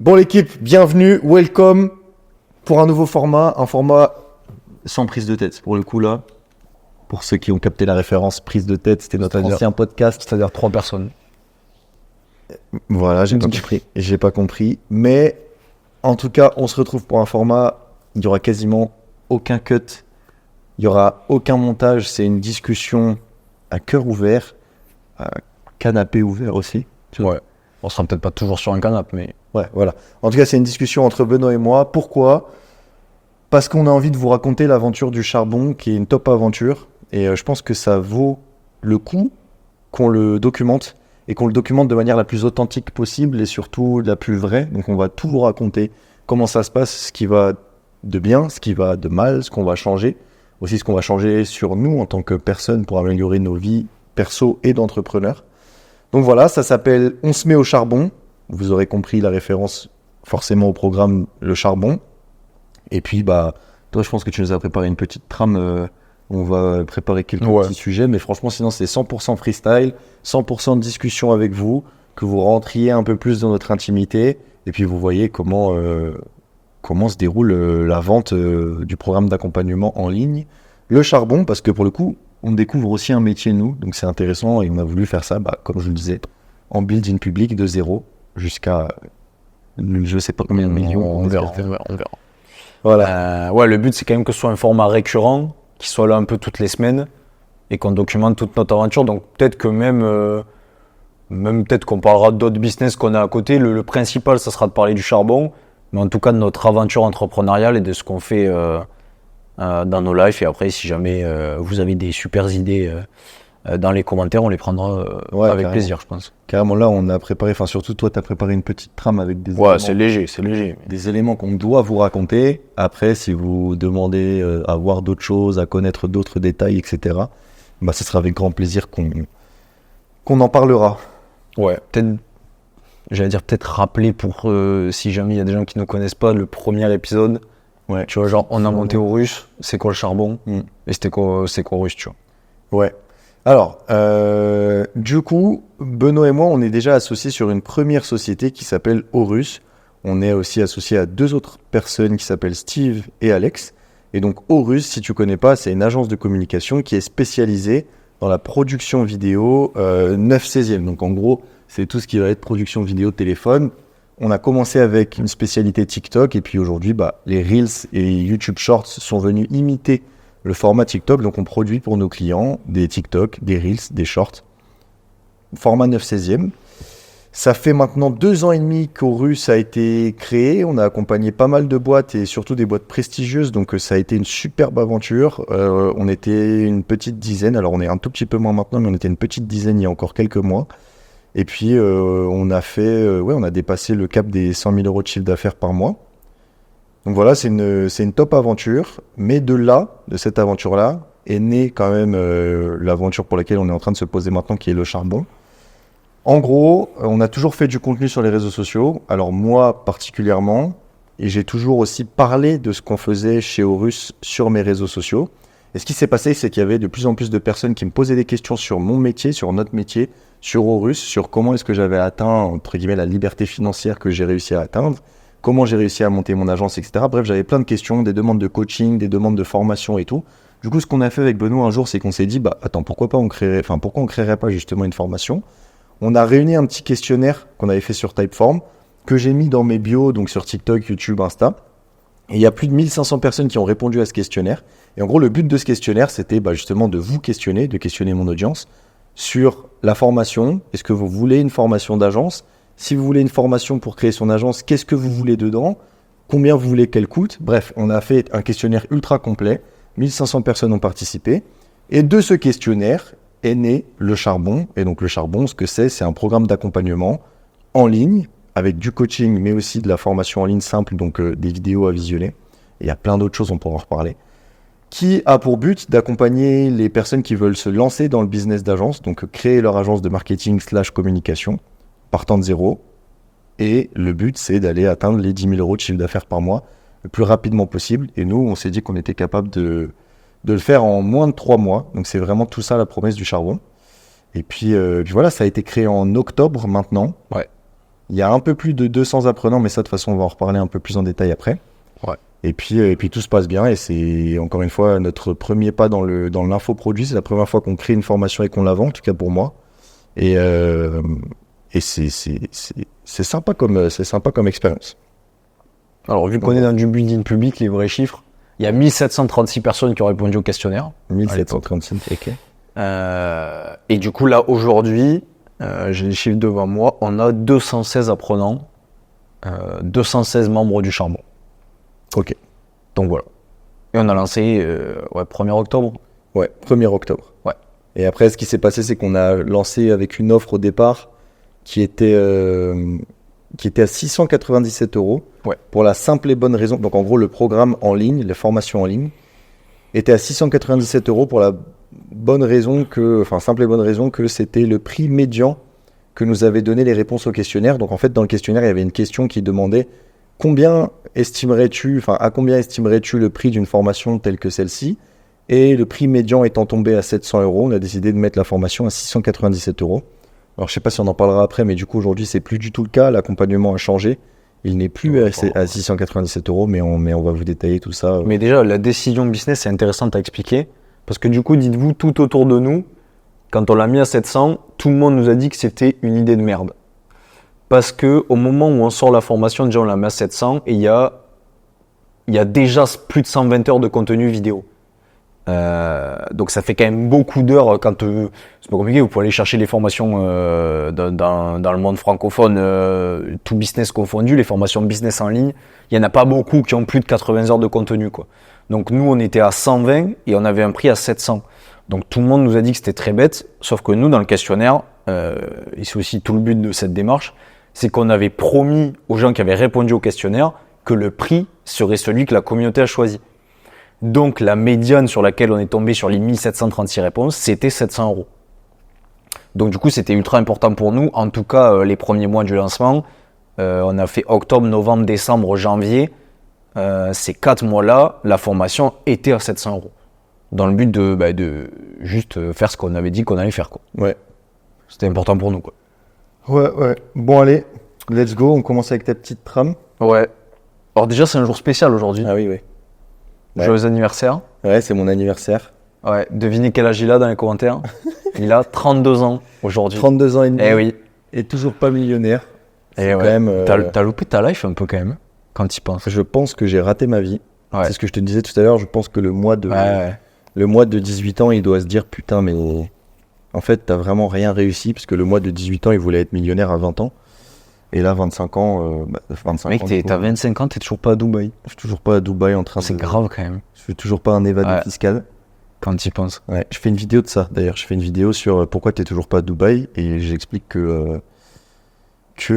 Bon l'équipe, bienvenue, welcome pour un nouveau format, un format sans prise de tête pour le coup là. Pour ceux qui ont capté la référence, prise de tête, c'était notre ancien podcast. C'est-à-dire 3 personnes. Voilà, j'ai pas compris. Mais en tout cas, on se retrouve pour un format, il y aura quasiment aucun cut, il y aura aucun montage, c'est une discussion à cœur ouvert, à canapé ouvert aussi. Ouais. On sera peut-être pas toujours sur un canapé, mais... Ouais, voilà. En tout cas, c'est une discussion entre Benoît et moi. Pourquoi ? Parce qu'on a envie de vous raconter l'aventure du charbon, qui est une top aventure. Et je pense que ça vaut le coup qu'on le documente, et qu'on le documente de manière la plus authentique possible, et surtout la plus vraie. Donc on va tout vous raconter, comment ça se passe, ce qui va de bien, ce qui va de mal, ce qu'on va changer. Aussi ce qu'on va changer sur nous en tant que personne pour améliorer nos vies perso et d'entrepreneurs. Donc voilà, ça s'appelle « On se met au charbon ». Vous aurez compris la référence forcément au programme Le Charbon. Et puis, toi, je pense que tu nous as préparé une petite trame. On va préparer quelques petits sujets. Mais franchement, sinon, c'est 100% freestyle, 100% de discussion avec vous, que vous rentriez un peu plus dans notre intimité. Et puis, vous voyez comment se déroule la vente du programme d'accompagnement en ligne. Le Charbon, parce que pour le coup, on découvre aussi un métier, nous. Donc, c'est intéressant et on a voulu faire ça, comme je le disais, en build-in public de zéro jusqu'à je sais pas combien de millions. On verra. Voilà. Le but, c'est quand même que ce soit un format récurrent, qui soit là un peu toutes les semaines, et qu'on documente toute notre aventure. Donc peut-être que même peut-être qu'on parlera d'autres business qu'on a à côté. Le principal, ça sera de parler du charbon, mais en tout cas de notre aventure entrepreneuriale et de ce qu'on fait dans nos lives. Et après, si jamais vous avez des super idées dans les commentaires, on les prendra avec carrément. plaisir, je pense. Carrément, là, on a préparé, surtout toi, tu as préparé une petite trame avec des éléments. C'est léger. Des éléments qu'on doit vous raconter. Après, si vous demandez à voir d'autres choses, à connaître d'autres détails, etc., ce sera avec grand plaisir qu'on en parlera. Ouais, peut-être rappeler pour si jamais il y a des gens qui ne connaissent pas le premier épisode. Ouais. Tu vois, genre, on a monté au russe, c'est quoi le charbon ? Et c'est quoi au russe, tu vois. Ouais. Alors, du coup, Benoît et moi, on est déjà associés sur une première société qui s'appelle Horus. On est aussi associés à 2 autres personnes qui s'appellent Steve et Alex. Et donc, Horus, si tu connais pas, c'est une agence de communication qui est spécialisée dans la production vidéo 9/16e. Donc, en gros, c'est tout ce qui va être production vidéo téléphone. On a commencé avec une spécialité TikTok et puis aujourd'hui, les Reels et YouTube Shorts sont venus imiter le format TikTok. Donc on produit pour nos clients des TikTok, des Reels, des Shorts, format 9/16e. Ça fait maintenant 2 ans et demi qu'Horus a été créé. On a accompagné pas mal de boîtes et surtout des boîtes prestigieuses. Donc ça a été une superbe aventure. On était une petite dizaine. Alors on est un tout petit peu moins maintenant, mais on était une petite dizaine il y a encore quelques mois. Et puis, on a dépassé le cap des 100 000 euros de chiffre d'affaires par mois. Donc voilà, c'est une top aventure. Mais de cette aventure-là, est née quand même l'aventure pour laquelle on est en train de se poser maintenant, qui est le charbon. En gros, on a toujours fait du contenu sur les réseaux sociaux. Alors moi, particulièrement, et j'ai toujours aussi parlé de ce qu'on faisait chez Horus sur mes réseaux sociaux. Et ce qui s'est passé, c'est qu'il y avait de plus en plus de personnes qui me posaient des questions sur mon métier, sur notre métier, sur Horus, sur comment est-ce que j'avais atteint, entre guillemets, la liberté financière que j'ai réussi à atteindre, comment j'ai réussi à monter mon agence, etc. Bref, j'avais plein de questions, des demandes de coaching, des demandes de formation et tout. Du coup, ce qu'on a fait avec Benoît un jour, c'est qu'on s'est dit, attends, pourquoi on créerait pas justement une formation ? On a réuni un petit questionnaire qu'on avait fait sur Typeform, que j'ai mis dans mes bios, donc sur TikTok, YouTube, Insta. Et il y a plus de 1500 personnes qui ont répondu à ce questionnaire. Et en gros, le but de ce questionnaire, c'était justement de vous questionner, de questionner mon audience sur la formation. Est-ce que vous voulez une formation d'agence ? Si vous voulez une formation pour créer son agence, qu'est-ce que vous voulez dedans ? Combien vous voulez qu'elle coûte ? Bref, on a fait un questionnaire ultra complet. 1500 personnes ont participé. Et de ce questionnaire est né le charbon. Et donc le charbon, ce que c'est un programme d'accompagnement en ligne, avec du coaching, mais aussi de la formation en ligne simple, donc des vidéos à visionner. Et il y a plein d'autres choses, on pourra en reparler. Qui a pour but d'accompagner les personnes qui veulent se lancer dans le business d'agence, donc créer leur agence de marketing / communication, partant de zéro. Et le but, c'est d'aller atteindre les 10 000 euros de chiffre d'affaires par mois le plus rapidement possible. Et nous, on s'est dit qu'on était capable de le faire en moins de 3 mois. Donc c'est vraiment tout ça la promesse du charbon. Et puis voilà, ça a été créé en octobre maintenant. Ouais. Il y a un peu plus de 200 apprenants, mais ça, de toute façon, on va en reparler un peu plus en détail après. Ouais. Et puis tout se passe bien. Et c'est, encore une fois, notre premier pas dans l'infoproduit. C'est la première fois qu'on crée une formation et qu'on la vend, en tout cas pour moi. Et c'est sympa comme expérience. Alors, vu qu'on est dans du building public, les vrais chiffres, il y a 1736 personnes qui ont répondu au questionnaire. 1736, ok. Et du coup, là, aujourd'hui, j'ai les chiffres devant moi, on a 216 apprenants, 216 membres du charbon. Ok. Donc voilà. Et on a lancé 1er octobre. Ouais, 1er octobre. Ouais. Et après, ce qui s'est passé, c'est qu'on a lancé avec une offre au départ qui était à 697 €. Ouais. Pour la simple et bonne raison. Donc en gros, le programme en ligne, les formations en ligne, était à 697 € pour la simple et bonne raison que c'était le prix médian que nous avaient donné les réponses au questionnaire. Donc en fait, dans le questionnaire, il y avait une question qui demandait à combien estimerais-tu le prix d'une formation telle que celle-ci? Et le prix médian étant tombé à 700 €, on a décidé de mettre la formation à 697 €. Alors je sais pas si on en parlera après, mais du coup aujourd'hui c'est plus du tout le cas, l'accompagnement a changé. Il n'est plus à 697 €, mais on va vous détailler tout ça. Mais déjà, la décision business, c'est intéressant à expliquer. Parce que du coup, dites-vous, tout autour de nous, quand on l'a mis à 700, tout le monde nous a dit que c'était une idée de merde. Parce que au moment où on sort la formation, déjà on la met à 700 et il y a déjà plus de 120 heures de contenu vidéo. Donc ça fait quand même beaucoup d'heures quand c'est pas compliqué, vous pouvez aller chercher les formations dans le monde francophone, tout business confondu, les formations business en ligne, il y en a pas beaucoup qui ont plus de 80 heures de contenu, quoi. Donc nous on était à 120 et on avait un prix à 700. Donc tout le monde nous a dit que c'était très bête, sauf que nous dans le questionnaire, et c'est aussi tout le but de cette démarche, c'est qu'on avait promis aux gens qui avaient répondu au questionnaire que le prix serait celui que la communauté a choisi. Donc la médiane sur laquelle on est tombé sur les 1736 réponses, c'était 700 €. Donc du coup c'était ultra important pour nous, en tout cas les premiers mois du lancement, on a fait octobre, novembre, décembre, janvier, ces 4 mois-là, la formation était à 700 €. Dans le but de juste faire ce qu'on avait dit qu'on allait faire, quoi. Ouais. C'était important pour nous, quoi. Ouais. Bon allez, let's go, on commence avec ta petite trame. Ouais. Alors déjà c'est un jour spécial aujourd'hui. Ah oui. Ouais. Joyeux anniversaire. Ouais, c'est mon anniversaire. Ouais, devinez quel âge il a dans les commentaires. Il a 32 ans aujourd'hui. 32 ans et demi. Eh oui. Et toujours pas millionnaire. Et quand même, t'as loupé ta life un peu quand même, quand tu y penses. Je pense que j'ai raté ma vie. Ouais. C'est ce que je te disais tout à l'heure. Je pense que le mois de 18 ans, il doit se dire putain, mais en fait, t'as vraiment rien réussi. Parce que le mois de 18 ans, il voulait être millionnaire à 20 ans. Et là, 25 ans. 25 Mec, ans, t'as 25 ans, t'es toujours pas à Dubaï. Je suis toujours pas à Dubaï en train de. C'est grave quand même, Je suis toujours pas un évadé fiscal. quand tu y penses. Ouais, je fais une vidéo de ça d'ailleurs. Je fais une vidéo sur pourquoi t'es toujours pas à Dubaï. Et j'explique que tu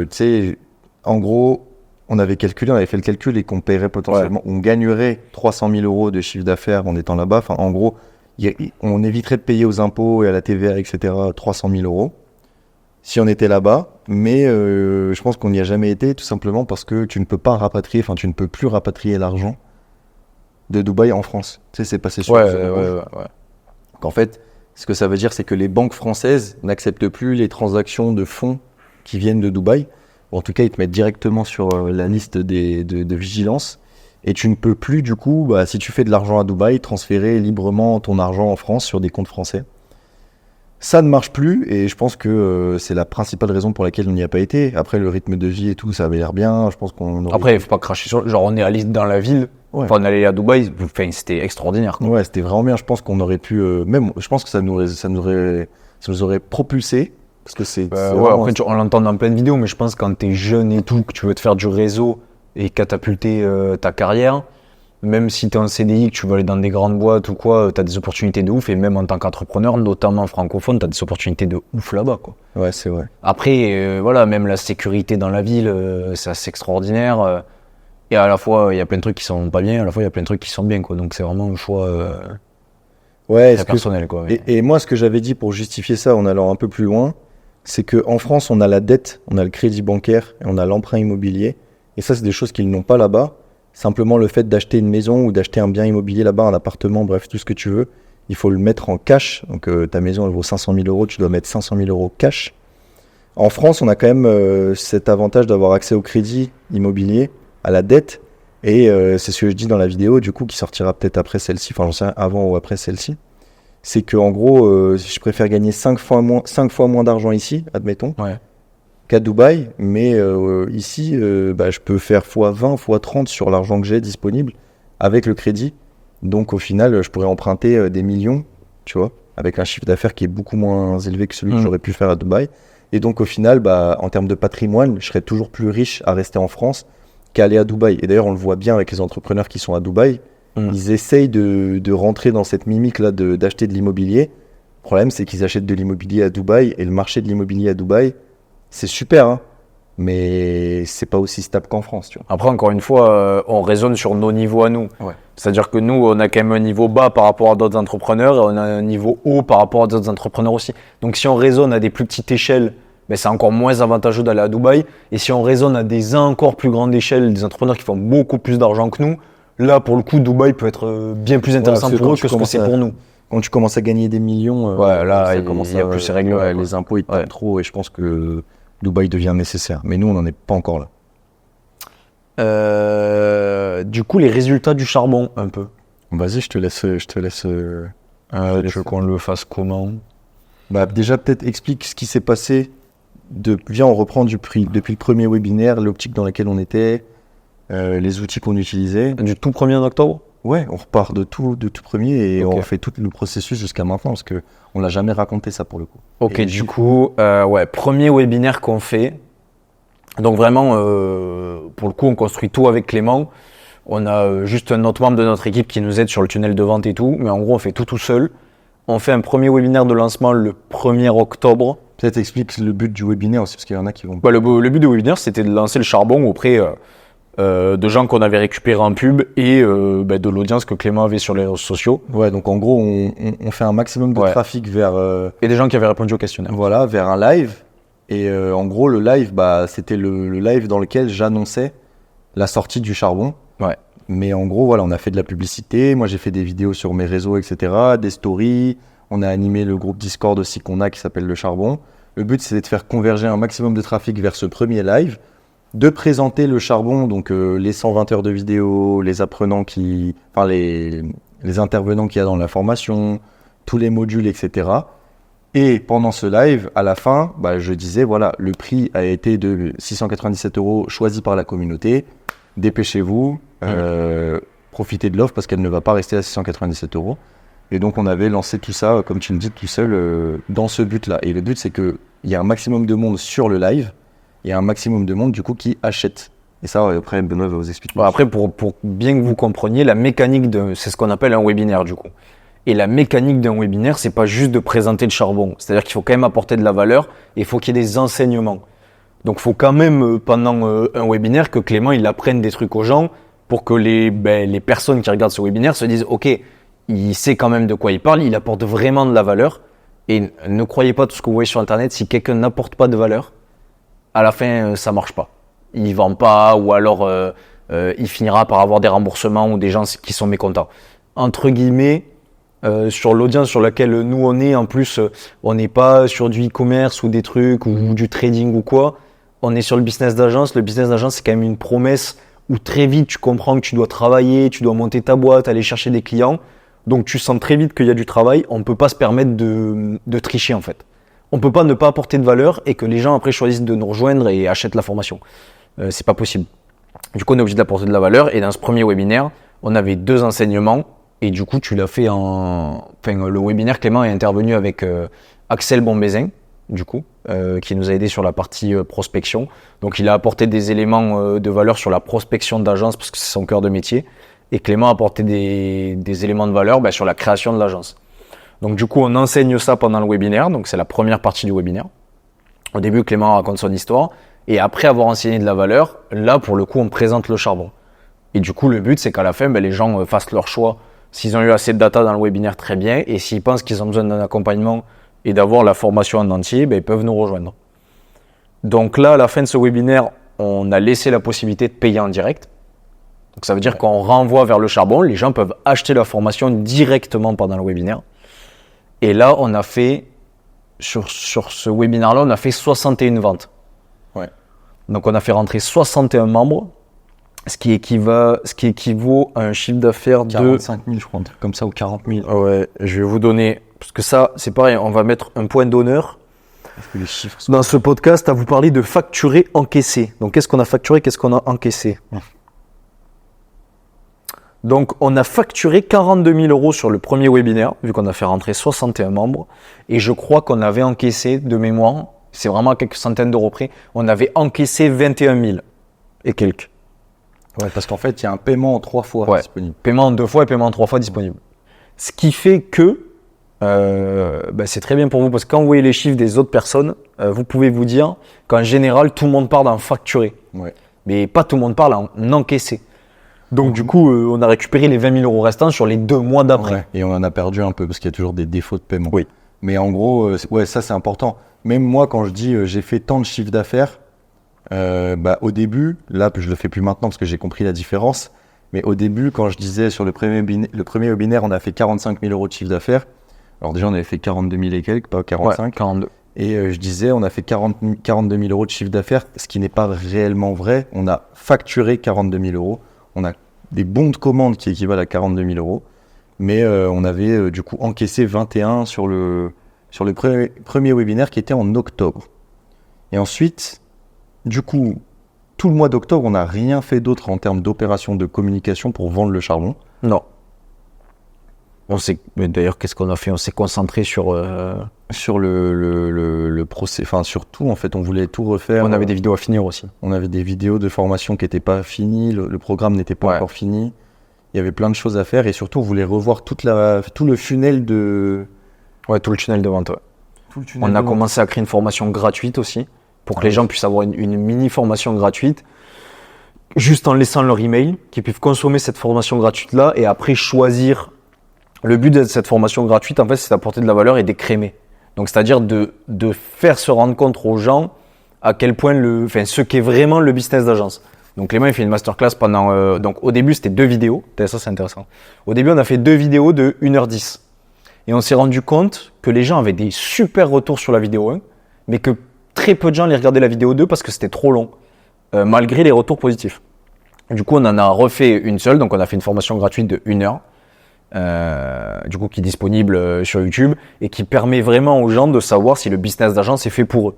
sais, en gros, on avait fait le calcul et qu'on paierait potentiellement, on gagnerait 300 000 € de chiffre d'affaires en étant là-bas. Enfin, en gros, on éviterait de payer aux impôts et à la TVA, etc., 300 000 € si on était là-bas. Mais je pense qu'on n'y a jamais été, tout simplement parce que tu ne peux plus rapatrier l'argent de Dubaï en France. Tu sais, c'est passé sur Ouais. Donc en fait, ce que ça veut dire, c'est que les banques françaises n'acceptent plus les transactions de fonds qui viennent de Dubaï. Ou en tout cas, ils te mettent directement sur la liste de vigilance. Et tu ne peux plus, du coup, si tu fais de l'argent à Dubaï, transférer librement ton argent en France sur des comptes français. Ça ne marche plus et je pense que c'est la principale raison pour laquelle on n'y a pas été. Après, le rythme de vie et tout, ça avait l'air bien. Je pense qu'on aurait... Après, il faut pas cracher sur. Genre, on est allé dans la ville. Ouais. Enfin, on allait à Dubaï. Enfin, c'était extraordinaire, quoi. Ouais, c'était vraiment bien. Je pense qu'on aurait pu... je pense que ça nous aurait propulsé. Parce que c'est vraiment... Après, on l'entend dans plein de vidéos, mais je pense que quand t'es jeune et tout, que tu veux te faire du réseau et catapulter ta carrière, même si t'es en CDI, que tu veux aller dans des grandes boîtes ou quoi, t'as des opportunités de ouf. Et même en tant qu'entrepreneur, notamment francophone, t'as des opportunités de ouf là-bas, quoi. Ouais, c'est vrai. Après, même la sécurité dans la ville, c'est assez extraordinaire. Et à la fois, il y a plein de trucs qui sont pas bien, à la fois, il y a plein de trucs qui sont bien, quoi. Donc, c'est vraiment un choix très personnel, quoi. Mais... Et moi, ce que j'avais dit pour justifier ça en allant un peu plus loin, c'est qu'en France, on a la dette, on a le crédit bancaire et on a l'emprunt immobilier. Et ça, c'est des choses qu'ils n'ont pas là-bas. Simplement, le fait d'acheter une maison ou d'acheter un bien immobilier là-bas, un appartement, bref, tout ce que tu veux, il faut le mettre en cash. Donc, ta maison, elle vaut 500 000 €, tu dois mettre 500 000 € cash. En France, on a quand même cet avantage d'avoir accès au crédit immobilier, à la dette. Et c'est ce que je dis dans la vidéo, du coup, qui sortira peut-être après celle-ci, enfin, j'en sais rien, avant ou après celle-ci. C'est qu'en gros, je préfère gagner 5 fois moins d'argent ici, admettons, qu'à Dubaï. Mais ici, je peux faire x20, x30 sur l'argent que j'ai disponible avec le crédit. Donc au final, je pourrais emprunter des millions, tu vois, avec un chiffre d'affaires qui est beaucoup moins élevé que celui que j'aurais pu faire à Dubaï. Et donc au final, en termes de patrimoine, je serais toujours plus riche à rester en France qu'à aller à Dubaï. Et d'ailleurs, on le voit bien avec les entrepreneurs qui sont à Dubaï. Ils essayent de rentrer dans cette mimique-là d'acheter de l'immobilier. Le problème, c'est qu'ils achètent de l'immobilier à Dubaï et le marché de l'immobilier à Dubaï, c'est super, hein, mais c'est pas aussi stable qu'en France, tu vois. Après, encore une fois, on raisonne sur nos niveaux à nous. Ouais. C'est-à-dire que nous, on a quand même un niveau bas par rapport à d'autres entrepreneurs et on a un niveau haut par rapport à d'autres entrepreneurs aussi. Donc, si on raisonne à des plus petites échelles, c'est encore moins avantageux d'aller à Dubaï. Et si on raisonne à des encore plus grandes échelles, des entrepreneurs qui font beaucoup plus d'argent que nous, là, pour le coup, Dubaï peut être bien plus intéressant pour eux que ce que c'est pour nous. Quand tu commences à gagner des millions, là, il y a plus ces règles. Les impôts, ils te prennent trop et je pense que Dubaï devient nécessaire. Mais nous, on n'en est pas encore là. Du coup, les résultats du charbon, un peu. Vas-y, je te laisse. Tu veux qu'on le fasse comment? Déjà, peut-être explique ce qui s'est passé. Viens, on reprend depuis le premier webinaire, l'optique dans laquelle on était, les outils qu'on utilisait. Du tout 1er octobre? Ouais, on repart de tout premier et on refait tout le processus jusqu'à maintenant parce qu'on l'a jamais raconté ça pour le coup. Ok, du coup, premier webinaire qu'on fait. Donc vraiment, pour le coup, on construit tout avec Clément. On a juste un autre membre de notre équipe qui nous aide sur le tunnel de vente et tout. Mais en gros, on fait tout seul. On fait un premier webinaire de lancement le 1er octobre. Peut-être explique le but du webinaire aussi, parce qu'il y en a qui vont... Le but du webinaire, c'était de lancer le charbon auprès de gens qu'on avait récupérés en pub et de l'audience que Clément avait sur les réseaux sociaux. Ouais, donc en gros, on fait un maximum de trafic vers... Et des gens qui avaient répondu au questionnaire. Voilà, vers un live. Et en gros, le live, c'était le live dans lequel j'annonçais la sortie du charbon. Ouais. Mais en gros, voilà, on a fait de la publicité. Moi, j'ai fait des vidéos sur mes réseaux, etc., des stories. On a animé le groupe Discord aussi qu'on a qui s'appelle Le Charbon. Le but, c'est de faire converger un maximum de trafic vers ce premier live, de présenter le charbon, donc les 120 heures de vidéo, les apprenants les intervenants qu'il y a dans la formation, tous les modules, etc. Et pendant ce live, à la fin, je disais, voilà, le prix a été de 697 € choisi par la communauté. Dépêchez-vous, profitez de l'offre parce qu'elle ne va pas rester à 697 €. Et donc, on avait lancé tout ça, comme tu me dis, tout seul, dans ce but-là. Et le but, c'est qu'il y a un maximum de monde sur le live et un maximum de monde, du coup, qui achète. Et ça, après, Benoît va vous expliquer. Après, pour bien que vous compreniez, la mécanique c'est ce qu'on appelle un webinaire, du coup. Et la mécanique d'un webinaire, c'est pas juste de présenter le charbon. C'est-à-dire qu'il faut quand même apporter de la valeur et il faut qu'il y ait des enseignements. Donc, il faut quand même, pendant un webinaire, que Clément, il apprenne des trucs aux gens pour que les personnes qui regardent ce webinaire se disent « Ok, il sait quand même de quoi il parle, il apporte vraiment de la valeur. » Et ne croyez pas tout ce que vous voyez sur Internet, si quelqu'un n'apporte pas de valeur, à la fin, ça marche pas. Il vend pas ou alors il finira par avoir des remboursements ou des gens qui sont mécontents. Entre guillemets, sur l'audience sur laquelle nous on est, en plus, on n'est pas sur du e-commerce ou des trucs ou du trading ou quoi. On est sur le business d'agence. Le business d'agence, c'est quand même une promesse où très vite tu comprends que tu dois travailler, tu dois monter ta boîte, aller chercher des clients. Donc tu sens très vite qu'il y a du travail. On ne peut pas se permettre de tricher en fait. On ne peut pas ne pas apporter de valeur et que les gens après choisissent de nous rejoindre et achètent la formation. C'est pas possible. Du coup, on est obligé d'apporter de la valeur. Et dans ce premier webinaire, on avait 2 enseignements. Et du coup, tu l'as fait le webinaire, Clément est intervenu avec Axel Bombézin, du coup, qui nous a aidé sur la partie prospection. Donc, il a apporté des éléments de valeur sur la prospection d'agence parce que c'est son cœur de métier. Et Clément a apporté des éléments de valeur sur la création de l'agence. Donc, du coup, on enseigne ça pendant le webinaire. Donc, c'est la première partie du webinaire. Au début, Clément raconte son histoire. Et après avoir enseigné de la valeur, là, pour le coup, on présente le charbon. Et du coup, le but, c'est qu'à la fin, les gens fassent leur choix. S'ils ont eu assez de data dans le webinaire, très bien. Et s'ils pensent qu'ils ont besoin d'un accompagnement et d'avoir la formation en entier, ils peuvent nous rejoindre. Donc là, à la fin de ce webinaire, on a laissé la possibilité de payer en direct. Donc ça veut dire qu'on renvoie vers le charbon. Les gens peuvent acheter la formation directement pendant le webinaire. Et là, on a fait sur ce webinaire-là, on a fait 61 ventes. Ouais. Donc, on a fait rentrer 61 membres, ce qui équivaut à un chiffre d'affaires de 45 000, je crois, un truc comme ça, ou 40 000. Ouais, je vais vous donner, parce que ça, c'est pareil, on va mettre un point d'honneur Parce que les chiffres sont... dans ce podcast à vous parler de facturer, encaisser. Donc, qu'est-ce qu'on a facturé, qu'est-ce qu'on a encaissé? Donc, on a facturé 42 000 euros sur le premier webinaire, vu qu'on a fait rentrer 61 membres. Et je crois qu'on avait encaissé, de mémoire, c'est vraiment à quelques centaines d'euros près, on avait encaissé 21 000 et quelques. Ouais, parce qu'en fait, il y a un paiement en 3 fois disponible. Paiement en 2 fois et paiement en 3 fois disponible. Ce qui fait que c'est très bien pour vous, parce que quand vous voyez les chiffres des autres personnes, vous pouvez vous dire qu'en général, tout le monde parle en facturé. Ouais. Mais pas tout le monde parle en encaissé. Donc du coup, on a récupéré les 20 000 euros restants sur les 2 mois d'après. Ouais, et on en a perdu un peu parce qu'il y a toujours des défauts de paiement. Oui. Mais en gros, ça c'est important. Même moi, quand je dis j'ai fait tant de chiffre d'affaires, au début, là je le fais plus maintenant parce que j'ai compris la différence. Mais au début, quand je disais sur le premier webinaire, on a fait 45 000 euros de chiffre d'affaires. Alors déjà, on avait fait 42 000 et quelques, pas 45. Ouais, 42. Et je disais, on a fait 42 000 euros de chiffre d'affaires, ce qui n'est pas réellement vrai. On a facturé 42 000 euros. On a des bons de commande qui équivalent à 42 000 euros. Mais on avait du coup encaissé 21 sur le premier webinaire qui était en octobre. Et ensuite, du coup, tout le mois d'octobre, on n'a rien fait d'autre en termes d'opération de communication pour vendre le charbon. Non. Mais d'ailleurs, qu'est-ce qu'on a fait? On s'est concentré sur le procès, enfin surtout en fait, on voulait tout refaire. On avait des vidéos à finir aussi. On avait des vidéos de formation qui n'étaient pas finies, le programme n'était pas encore fini. Il y avait plein de choses à faire et surtout on voulait revoir tout le funnel de... Ouais, tout le tunnel de vente. Ouais. Tout le tunnel on a de commencé à créer une formation gratuite aussi, pour que les gens puissent avoir une mini formation gratuite, juste en laissant leur email, qu'ils puissent consommer cette formation gratuite-là et après choisir. Le but de cette formation gratuite, en fait, c'est d'apporter de la valeur et d'écrémer. Donc, c'est-à-dire de faire se rendre compte aux gens à quel point ce qu'est vraiment le business d'agence. Donc, Clément, il fait une masterclass pendant... donc, au début, c'était 2 vidéos. Ça, c'est intéressant. Au début, on a fait 2 vidéos de 1h10. Et on s'est rendu compte que les gens avaient des super retours sur la vidéo 1, mais que très peu de gens les regardaient la vidéo 2 parce que c'était trop long, malgré les retours positifs. Du coup, on en a refait une seule. Donc, on a fait une formation gratuite de 1 heure. Du coup qui est disponible sur YouTube et qui permet vraiment aux gens de savoir si le business d'agence est fait pour eux.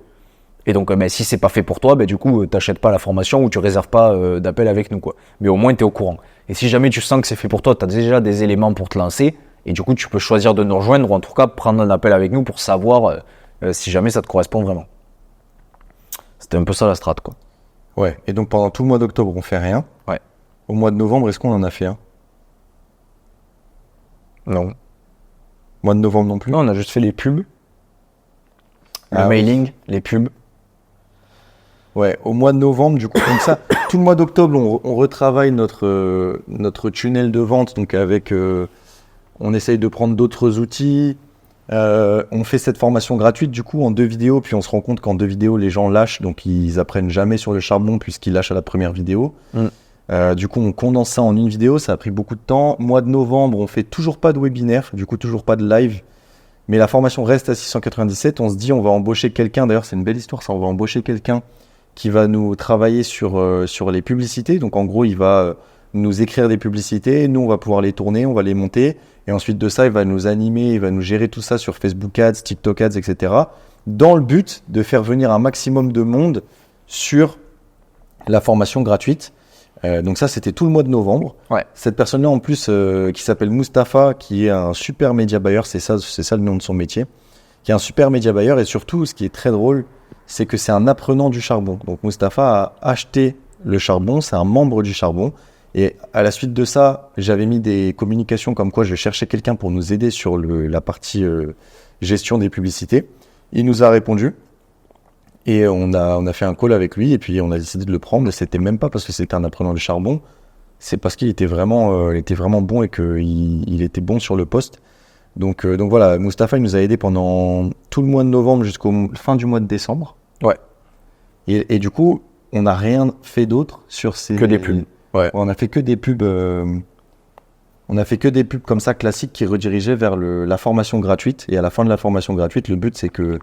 Et donc si c'est pas fait pour toi, du coup t'achètes pas la formation ou tu réserves pas d'appel avec nous quoi. Mais au moins tu es au courant. Et si jamais tu sens que c'est fait pour toi, tu as déjà des éléments pour te lancer et du coup tu peux choisir de nous rejoindre ou en tout cas prendre un appel avec nous pour savoir si jamais ça te correspond vraiment. C'était un peu ça la strat quoi. Ouais, et donc pendant tout le mois d'octobre on fait rien. Ouais. Au mois de novembre, est-ce qu'on en a fait un? Non. Mois de novembre non plus? Non, on a juste fait les pubs. Le mailing, les pubs. Ouais, au mois de novembre, du coup, comme ça, tout le mois d'octobre, on retravaille notre tunnel de vente, donc avec, on essaye de prendre d'autres outils, on fait cette formation gratuite, du coup, en 2 vidéos, puis on se rend compte qu'en 2 vidéos, les gens lâchent, donc ils apprennent jamais sur le charbon, puisqu'ils lâchent à la première vidéo. Du coup, on condense ça en une vidéo, ça a pris beaucoup de temps. Mois de novembre, on fait toujours pas de webinaire, du coup, toujours pas de live. Mais la formation reste à 697. On se dit, on va embaucher quelqu'un. D'ailleurs, c'est une belle histoire, ça. On va embaucher quelqu'un qui va nous travailler sur les publicités. Donc, en gros, il va nous écrire des publicités. Nous, on va pouvoir les tourner, on va les monter. Et ensuite de ça, il va nous animer, il va nous gérer tout ça sur Facebook Ads, TikTok Ads, etc. Dans le but de faire venir un maximum de monde sur la formation gratuite. Donc ça, c'était tout le mois de novembre. Ouais. Cette personne-là, en plus, qui s'appelle Mustapha, qui est un super média buyer, c'est ça le nom de son métier, qui est un super média buyer. Et surtout, ce qui est très drôle, c'est que c'est un apprenant du charbon. Donc Mustapha a acheté le charbon, c'est un membre du charbon. Et à la suite de ça, j'avais mis des communications comme quoi je cherchais quelqu'un pour nous aider sur la partie gestion des publicités. Il nous a répondu. Et on a fait un call avec lui et puis on a décidé de le prendre. Et c'était même pas parce que c'était un apprenant du charbon, c'est parce qu'il était vraiment bon et qu'il était bon sur le poste. Donc voilà, Mustapha il nous a aidé pendant tout le mois de novembre jusqu'au fin du mois de décembre. Ouais. Et du coup, on n'a rien fait d'autre sur ces... Que des pubs. Ouais. On a fait que des pubs. On a fait que des pubs comme ça classiques qui redirigeaient vers la formation gratuite. Et à la fin de la formation gratuite, le but c'est que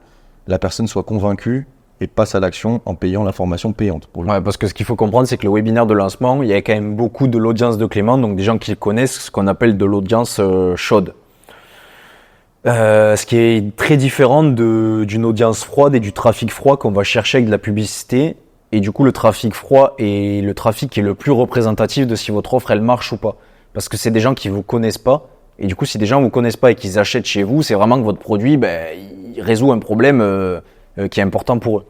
la personne soit convaincue et passe à l'action en payant la formation payante. Ouais, parce que ce qu'il faut comprendre, c'est que le webinaire de lancement, il y a quand même beaucoup de l'audience de Clément, donc des gens qui le connaissent, ce qu'on appelle de l'audience chaude. Ce qui est très différent d'une audience froide et du trafic froid qu'on va chercher avec de la publicité. Et du coup, le trafic froid est le trafic qui est le plus représentatif de si votre offre, elle marche ou pas. Parce que c'est des gens qui vous connaissent pas. Et du coup, si des gens vous connaissent pas et qu'ils achètent chez vous, c'est vraiment que votre produit, il résout un problème qui est important pour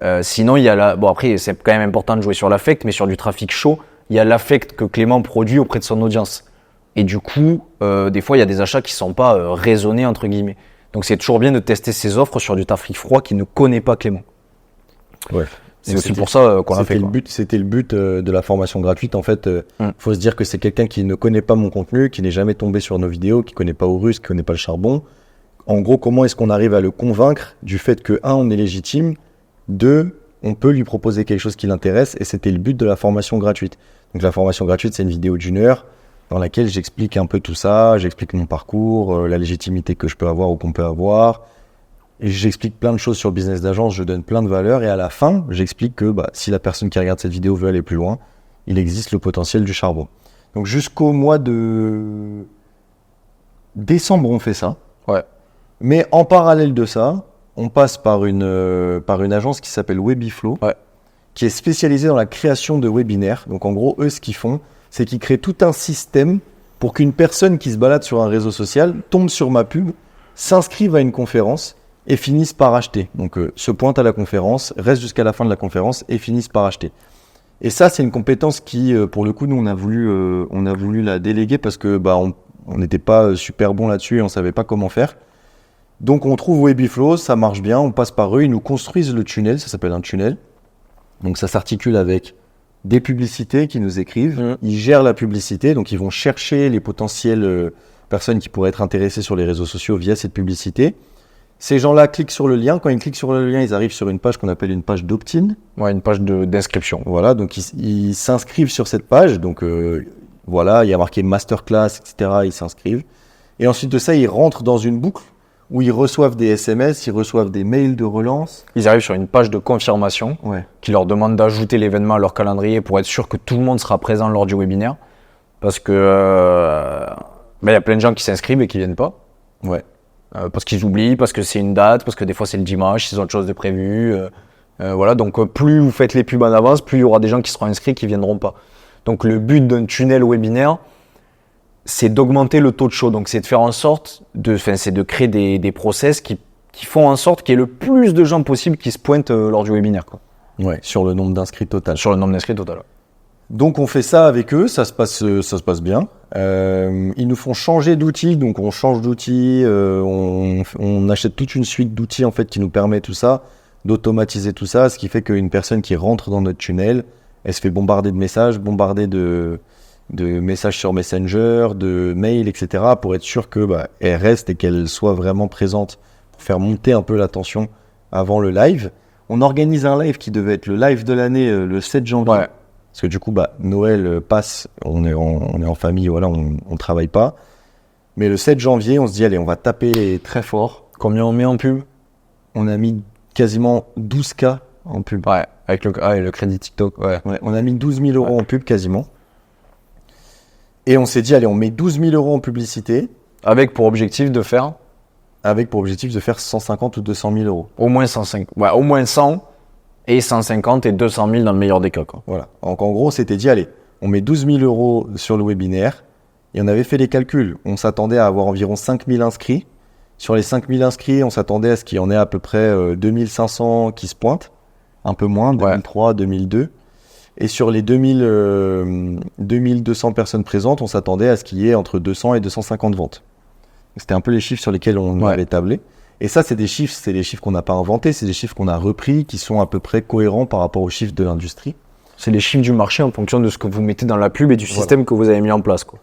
eux. Sinon, il y a bon après, c'est quand même important de jouer sur l'affect, mais sur du trafic chaud, il y a l'affect que Clément produit auprès de son audience. Et du coup, des fois, il y a des achats qui sont pas raisonnés, entre guillemets. Donc, c'est toujours bien de tester ses offres sur du trafic froid qui ne connaît pas Clément. Ouais. C'est aussi pour ça qu'on a fait. C'était le but de la formation gratuite. En fait, faut se dire que c'est quelqu'un qui ne connaît pas mon contenu, qui n'est jamais tombé sur nos vidéos, qui connaît pas Aurus, qui connaît pas le charbon. En gros, comment est-ce qu'on arrive à le convaincre du fait que, 1, on est légitime, 2, on peut lui proposer quelque chose qui l'intéresse, et c'était le but de la formation gratuite. Donc la formation gratuite, c'est une vidéo d'1 heure dans laquelle j'explique un peu tout ça, j'explique mon parcours, la légitimité que je peux avoir ou qu'on peut avoir. Et j'explique plein de choses sur le business d'agence, je donne plein de valeurs et à la fin, j'explique que si la personne qui regarde cette vidéo veut aller plus loin, il existe le potentiel du charbon. Donc jusqu'au mois de décembre, on fait ça. Ouais. Mais en parallèle de ça, on passe par une agence qui s'appelle Webiflow, qui est spécialisée dans la création de webinaires. Donc en gros, eux, ce qu'ils font, c'est qu'ils créent tout un système pour qu'une personne qui se balade sur un réseau social tombe sur ma pub, s'inscrive à une conférence et finissent par acheter. Donc, se pointent à la conférence, restent jusqu'à la fin de la conférence et finissent par acheter. Et ça, c'est une compétence qui, pour le coup, nous, on a voulu la déléguer parce que on n'était pas super bon là-dessus et on savait pas comment faire. Donc, on trouve Webiflow, ça marche bien, on passe par eux, ils nous construisent le tunnel, ça s'appelle un tunnel. Donc, ça s'articule avec des publicités qui nous écrivent, ils gèrent la publicité, donc ils vont chercher les potentielles personnes qui pourraient être intéressées sur les réseaux sociaux via cette publicité. Ces gens-là cliquent sur le lien. Quand ils cliquent sur le lien, ils arrivent sur une page qu'on appelle une page d'opt-in. Ouais, une page d'inscription. Voilà, donc ils s'inscrivent sur cette page. Donc voilà, il y a marqué masterclass, etc. Ils s'inscrivent. Et ensuite de ça, ils rentrent dans une boucle où ils reçoivent des SMS, ils reçoivent des mails de relance. Ils arrivent sur une page de confirmation qui leur demande d'ajouter l'événement à leur calendrier pour être sûr que tout le monde sera présent lors du webinaire. Parce que y a plein de gens qui s'inscrivent et qui viennent pas. Ouais. Parce qu'ils oublient, parce que c'est une date, parce que des fois c'est le dimanche, ils ont autre chose de prévu. Voilà, donc plus vous faites les pubs en avance, plus il y aura des gens qui seront inscrits qui viendront pas. Donc le but d'un tunnel webinaire, c'est d'augmenter le taux de show. Donc c'est de faire en sorte, c'est de créer des process qui font en sorte qu'il y ait le plus de gens possible qui se pointent lors du webinaire, quoi. Ouais, sur le nombre d'inscrits total. Sur le nombre d'inscrits total. Donc on fait ça avec eux, ça se passe bien. Ils nous font changer d'outils, donc on change d'outils, on achète toute une suite d'outils en fait qui nous permet tout ça, d'automatiser tout ça, ce qui fait qu'une personne qui rentre dans notre tunnel, elle se fait bombarder de messages, bombarder de messages sur Messenger, de mails, etc. pour être sûr que elle reste et qu'elle soit vraiment présente pour faire monter un peu la tension avant le live. On organise un live qui devait être le live de l'année le 7 janvier. Ouais. Parce que du coup, Noël passe, on est en famille, voilà, on travaille pas. Mais le 7 janvier, on se dit, allez, on va taper très fort. Combien on met en pub ? On a mis quasiment 12K en pub. Ouais, avec le crédit TikTok, ouais. On a mis 12 000 euros en pub quasiment. Et on s'est dit, allez, on met 12 000 euros en publicité. Avec pour objectif de faire 150 ou 200 000 euros. Au moins 105, ouais, au moins 100. Et 150 et 200 000 dans le meilleur des cas, quoi. Voilà. Donc en gros, on s'était dit, allez, on met 12 000 euros sur le webinaire. Et on avait fait les calculs. On s'attendait à avoir environ 5 000 inscrits. Sur les 5 000 inscrits, on s'attendait à ce qu'il y en ait à peu près 2 500 qui se pointent. Un peu moins, 2003, 2002. Et sur les 2200 personnes présentes, on s'attendait à ce qu'il y ait entre 200 et 250 ventes. C'était un peu les chiffres sur lesquels on avait tablé. Et ça, c'est des chiffres qu'on n'a pas inventés, c'est des chiffres qu'on a repris, qui sont à peu près cohérents par rapport aux chiffres de l'industrie. C'est les chiffres du marché en fonction de ce que vous mettez dans la pub et du système que vous avez mis en place, quoi.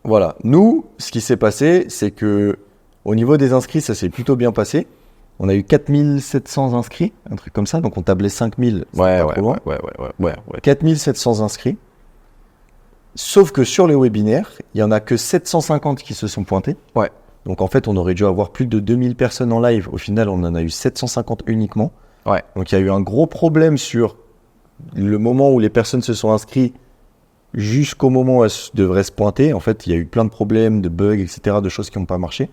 Voilà. Nous, ce qui s'est passé, c'est que au niveau des inscrits, ça s'est plutôt bien passé. On a eu 4700 inscrits, un truc comme ça, donc on tablait 5000. 4700 inscrits. Sauf que sur les webinaires, il y en a que 750 qui se sont pointés. Ouais. Donc en fait, on aurait dû avoir plus de 2000 personnes en live. Au final, on en a eu 750 uniquement. Ouais. Donc il y a eu un gros problème sur le moment où les personnes se sont inscrites jusqu'au moment où elles devraient se pointer. En fait, il y a eu plein de problèmes, de bugs, etc., de choses qui n'ont pas marché.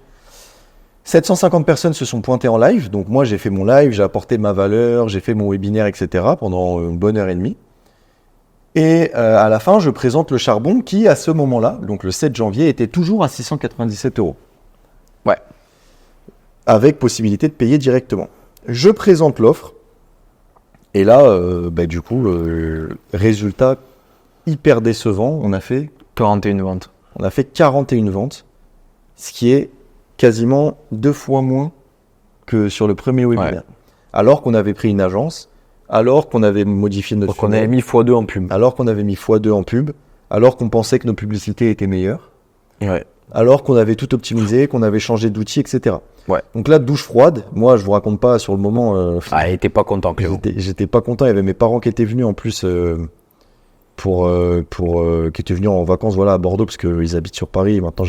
750 personnes se sont pointées en live. Donc moi, j'ai fait mon live, j'ai apporté ma valeur, j'ai fait mon webinaire, etc. pendant une bonne heure et demie. Et à la fin, je présente le charbon qui, à ce moment-là, donc le 7 janvier, était toujours à 697 €. Ouais. Avec possibilité de payer directement. Je présente l'offre. Et là, du coup, résultat hyper décevant. On a fait 41 ventes. 41 ventes, ce qui est quasiment 2 fois moins que sur le premier webinaire. Ouais. Alors qu'on avait pris une agence, alors qu'on avait modifié notre Donc on avait mis x2 en pub. alors qu'on avait mis x2 en pub, alors qu'on pensait que nos publicités étaient meilleures, Ouais. alors qu'on avait tout optimisé, qu'on avait changé d'outils, etc. Ouais. Donc là, douche froide. Moi, je vous raconte pas sur le moment. Ah, il était pas content, Cléo. J'étais pas content. Il y avait mes parents qui étaient venus en plus qui étaient venus en vacances, voilà, à Bordeaux, parce qu'ils habitent sur Paris. Et maintenant,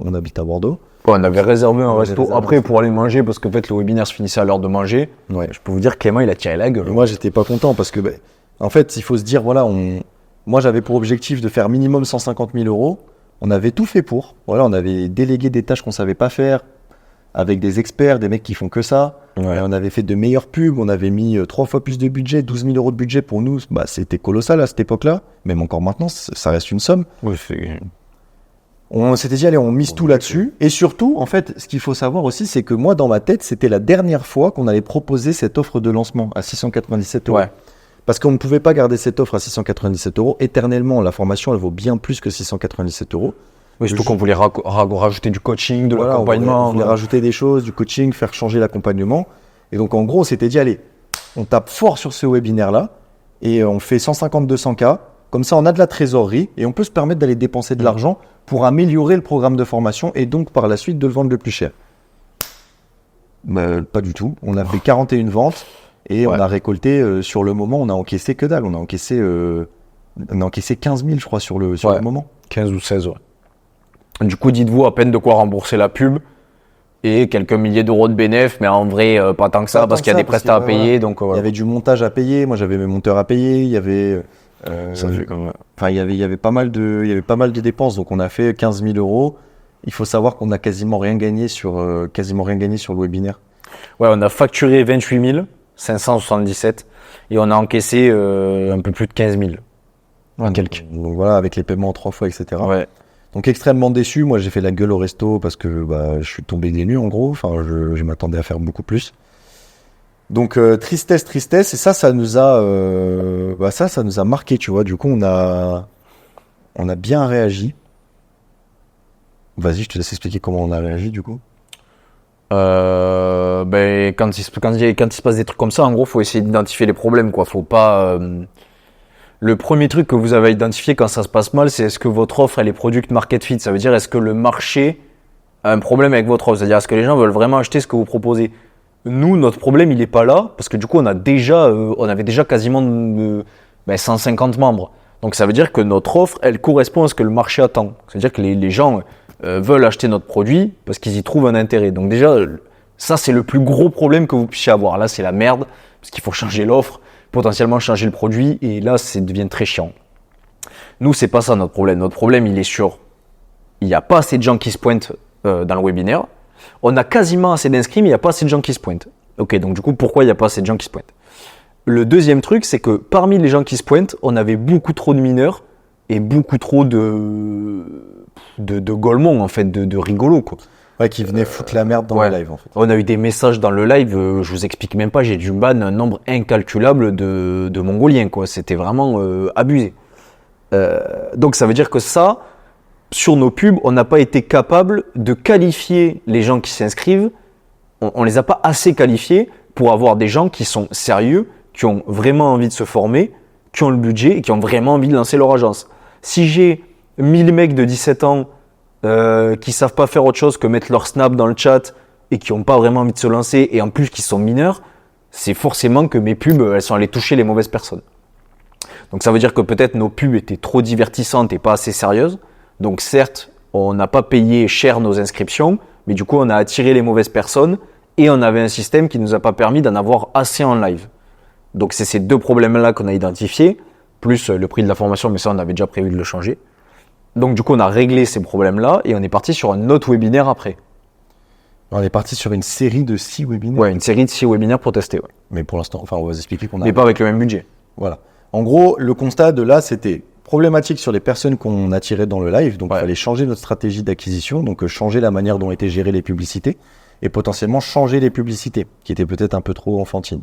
on habite à Bordeaux. Ouais, on avait réservé un resto réservé après pour aller manger parce qu'en fait le webinaire se finissait à l'heure de manger. Ouais. Je peux vous dire, Clément, il a tiré la gueule. Et moi, j'étais pas content parce que, en fait, il faut se dire, voilà, moi, j'avais pour objectif de faire minimum 150 000 €. On avait tout fait pour. Voilà, on avait délégué des tâches qu'on savait pas faire avec des experts, des mecs qui font que ça. Ouais. Et on avait fait de meilleures pubs. On avait mis 3 fois plus de budget, 12 000 € de budget pour nous. C'était colossal à cette époque-là. Même encore maintenant, ça reste une somme. Ouais, c'est... On s'était dit, allez, on mise tout là-dessus. Et surtout, en fait, ce qu'il faut savoir aussi, c'est que moi, dans ma tête, c'était la dernière fois qu'on allait proposer cette offre de lancement à 697 €. Ouais. Parce qu'on ne pouvait pas garder cette offre à 697 € éternellement. La formation, elle vaut bien plus que 697 €. Oui, surtout qu'on voulait rajouter du coaching, de Voilà, l'accompagnement. on voulait rajouter des choses, du coaching, faire changer l'accompagnement. Et donc, en gros, on s'était dit, allez, on tape fort sur ce webinaire-là et on fait 150-200 K. Comme ça, on a de la trésorerie et on peut se permettre d'aller dépenser de l'argent pour améliorer le programme de formation et donc par la suite de le vendre le plus cher. Pas du tout. On a fait 41 ventes et on a récolté, sur le moment, on a encaissé que dalle. On a encaissé 15 000, je crois, sur le moment. 15 ou 16, ouais. Du coup, dites-vous à peine de quoi rembourser la pub et quelques milliers d'euros de bénéfices, mais en vrai, pas tant que ça, parce qu'il y a des prestats à payer. Donc, Il y avait du montage à payer. Moi, j'avais mes monteurs à payer. Il y avait... ça fait comme... Enfin, il y avait pas mal de dépenses, donc on a fait 15 000 €. Il faut savoir qu'on a quasiment rien gagné sur le webinaire. Ouais, on a facturé 28 577 et on a encaissé un peu plus de 15 000. Ouais, Quelques. donc voilà, avec les paiements en 3 fois, etc. Ouais. Donc extrêmement déçu. Moi, j'ai fait la gueule au resto parce que je suis tombé des nues en gros. Enfin, je m'attendais à faire beaucoup plus. Donc tristesse, et ça nous a marqué, tu vois. Du coup, on a bien réagi. Vas-y, je te laisse expliquer comment on a réagi du coup. Quand il se passe des trucs comme ça, en gros, faut essayer d'identifier les problèmes, quoi. Faut pas. Le premier truc que vous avez identifié quand ça se passe mal, c'est est-ce que votre offre elle est product market fit. Ça veut dire est-ce que le marché a un problème avec votre offre. C'est-à-dire est-ce que les gens veulent vraiment acheter ce que vous proposez. Nous, notre problème, il n'est pas là, parce que du coup, on avait déjà quasiment 150 membres. Donc ça veut dire que notre offre, elle correspond à ce que le marché attend. C'est-à-dire que les gens veulent acheter notre produit parce qu'ils y trouvent un intérêt. Donc déjà, ça, c'est le plus gros problème que vous puissiez avoir. Là, c'est la merde, parce qu'il faut changer l'offre, potentiellement changer le produit, et là, ça devient très chiant. Nous, c'est pas ça notre problème. Notre problème, il n'y a pas assez de gens qui se pointent dans le webinaire. On a quasiment assez d'inscrits, mais il n'y a pas assez de gens qui se pointent. Ok, donc du coup, pourquoi il n'y a pas assez de gens qui se pointent ? Le deuxième truc, c'est que parmi les gens qui se pointent, on avait beaucoup trop de mineurs et beaucoup trop de golemons, en fait, de rigolos, quoi. Ouais, qui venaient foutre la merde dans le live, en fait. On a eu des messages dans le live, je vous explique même pas, j'ai dû ban un nombre incalculable de Mongoliens, quoi. C'était vraiment abusé. Donc ça veut dire que ça, sur nos pubs, on n'a pas été capable de qualifier les gens qui s'inscrivent. On les a pas assez qualifiés pour avoir des gens qui sont sérieux, qui ont vraiment envie de se former, qui ont le budget et qui ont vraiment envie de lancer leur agence. Si j'ai 1000 mecs de 17 ans qui savent pas faire autre chose que mettre leur snap dans le chat et qui n'ont pas vraiment envie de se lancer et en plus qui sont mineurs, c'est forcément que mes pubs, elles sont allées toucher les mauvaises personnes. Donc ça veut dire que peut-être nos pubs étaient trop divertissantes et pas assez sérieuses. Donc certes, on n'a pas payé cher nos inscriptions, mais du coup on a attiré les mauvaises personnes et on avait un système qui ne nous a pas permis d'en avoir assez en live. Donc c'est ces deux problèmes-là qu'on a identifiés, plus le prix de la formation, mais ça on avait déjà prévu de le changer. Donc du coup on a réglé ces problèmes-là et on est parti sur un autre webinaire après. On est parti sur une série de 6 webinaires. Ouais, une série de 6 webinaires pour tester. Ouais. Mais pour l'instant, on va vous expliquer qu'on a... Mais pas avec le même budget. Voilà. En gros, le constat de là, c'était problématique sur les personnes qu'on attirait dans le live. Donc, il fallait changer notre stratégie d'acquisition, donc changer la manière dont étaient gérées les publicités et potentiellement changer les publicités, qui étaient peut-être un peu trop enfantines.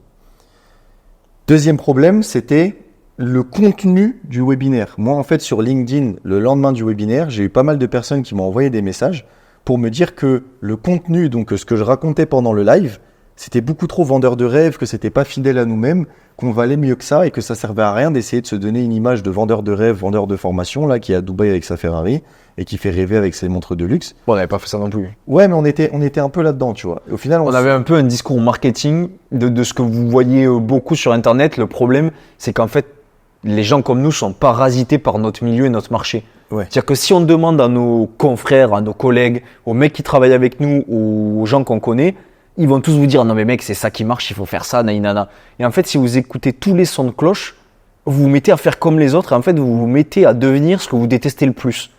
Deuxième problème, c'était le contenu du webinaire. Moi, en fait, sur LinkedIn, le lendemain du webinaire, j'ai eu pas mal de personnes qui m'ont envoyé des messages pour me dire que le contenu, donc ce que je racontais pendant le live, c'était beaucoup trop vendeur de rêve, que c'était pas fidèle à nous-mêmes, qu'on valait mieux que ça et que ça servait à rien d'essayer de se donner une image de vendeur de rêve, vendeur de formation, là, qui est à Dubaï avec sa Ferrari et qui fait rêver avec ses montres de luxe. Bon, on n'avait pas fait ça non plus. Ouais, mais on était un peu là-dedans, tu vois. Et au final, on avait un peu un discours marketing de ce que vous voyez beaucoup sur Internet. Le problème, c'est qu'en fait, les gens comme nous sont parasités par notre milieu et notre marché. Ouais. C'est-à-dire que si on demande à nos confrères, à nos collègues, aux mecs qui travaillent avec nous, aux gens qu'on connaît, ils vont tous vous dire non mais mec c'est ça qui marche, il faut faire ça, naïnana. Et en fait si vous écoutez tous les sons de cloche, vous vous mettez à faire comme les autres et en fait vous vous mettez à devenir ce que vous détestez le plus.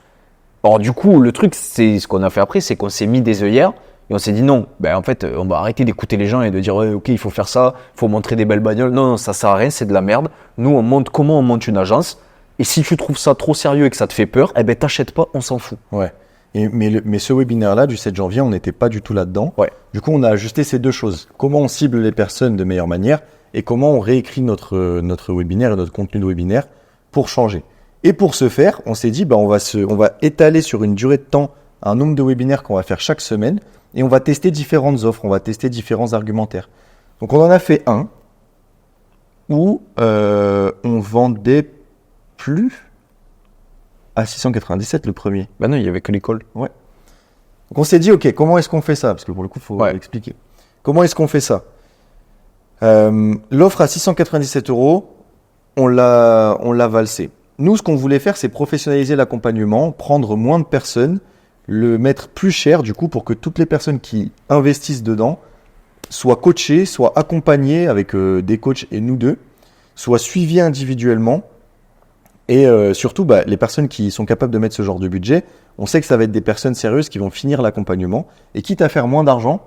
Alors du coup le truc c'est ce qu'on a fait après, c'est qu'on s'est mis des œillères et on s'est dit non, en fait on va arrêter d'écouter les gens et de dire ouais, ok il faut faire ça, il faut montrer des belles bagnoles. Non ça sert à rien, c'est de la merde. Nous on montre comment on monte une agence et si tu trouves ça trop sérieux et que ça te fait peur, t'achètes pas, on s'en fout. Ouais. Mais ce webinaire-là, du 7 janvier, on n'était pas du tout là-dedans. Ouais. Du coup, on a ajusté ces deux choses. Comment on cible les personnes de meilleure manière et comment on réécrit notre webinaire et notre contenu de webinaire pour changer. Et pour ce faire, on s'est dit, on va étaler sur une durée de temps un nombre de webinaires qu'on va faire chaque semaine et on va tester différentes offres, on va tester différents argumentaires. Donc, on en a fait un où on vendait plus... à 697 le premier. Ben non, il y avait que l'école. Ouais. Donc on s'est dit, ok, comment est-ce qu'on fait ça? Parce que pour le coup, il faut expliquer. Comment est-ce qu'on fait ça? L'offre à 697 €, on l'a valsé. Nous, ce qu'on voulait faire, c'est professionnaliser l'accompagnement, prendre moins de personnes, le mettre plus cher, du coup, pour que toutes les personnes qui investissent dedans soient coachées, soient accompagnées avec des coachs et nous deux, soient suivies individuellement. Et surtout, les personnes qui sont capables de mettre ce genre de budget, on sait que ça va être des personnes sérieuses qui vont finir l'accompagnement. Et quitte à faire moins d'argent,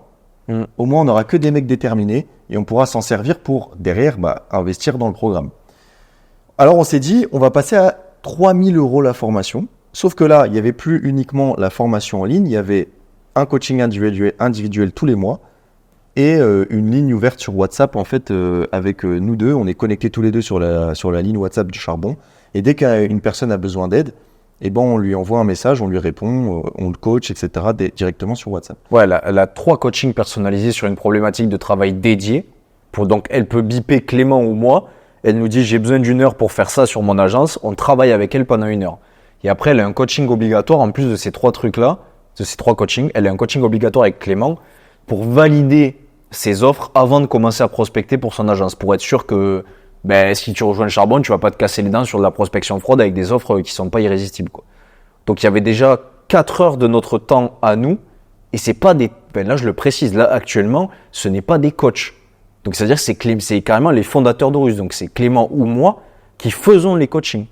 au moins on n'aura que des mecs déterminés et on pourra s'en servir pour, derrière, investir dans le programme. Alors on s'est dit, on va passer à 3 000 € la formation. Sauf que là, il n'y avait plus uniquement la formation en ligne, il y avait un coaching individuel tous les mois et une ligne ouverte sur WhatsApp, en fait, avec nous deux. On est connectés tous les deux sur la ligne WhatsApp du Charbon. Et dès qu'une personne a besoin d'aide, on lui envoie un message, on lui répond, on le coach, etc. directement sur WhatsApp. Ouais, elle a 3 coachings personnalisés sur une problématique de travail dédiée. Donc, elle peut biper Clément ou moi. Elle nous dit, j'ai besoin d'1 heure pour faire ça sur mon agence. On travaille avec elle pendant 1 heure. Et après, elle a un coaching obligatoire en plus de ces 3 trucs-là, de ces 3 coachings. Elle a un coaching obligatoire avec Clément pour valider ses offres avant de commencer à prospecter pour son agence. Pour être sûr que si tu rejoins le Charbon, tu vas pas te casser les dents sur de la prospection fraude avec des offres qui sont pas irrésistibles, quoi. Donc, il y avait déjà 4 heures de notre temps à nous et c'est pas des... là, je le précise, là, actuellement, ce n'est pas des coachs. Donc, c'est-à-dire que c'est carrément les fondateurs d'Aurus. Donc, c'est Clément ou moi qui faisons les coachings.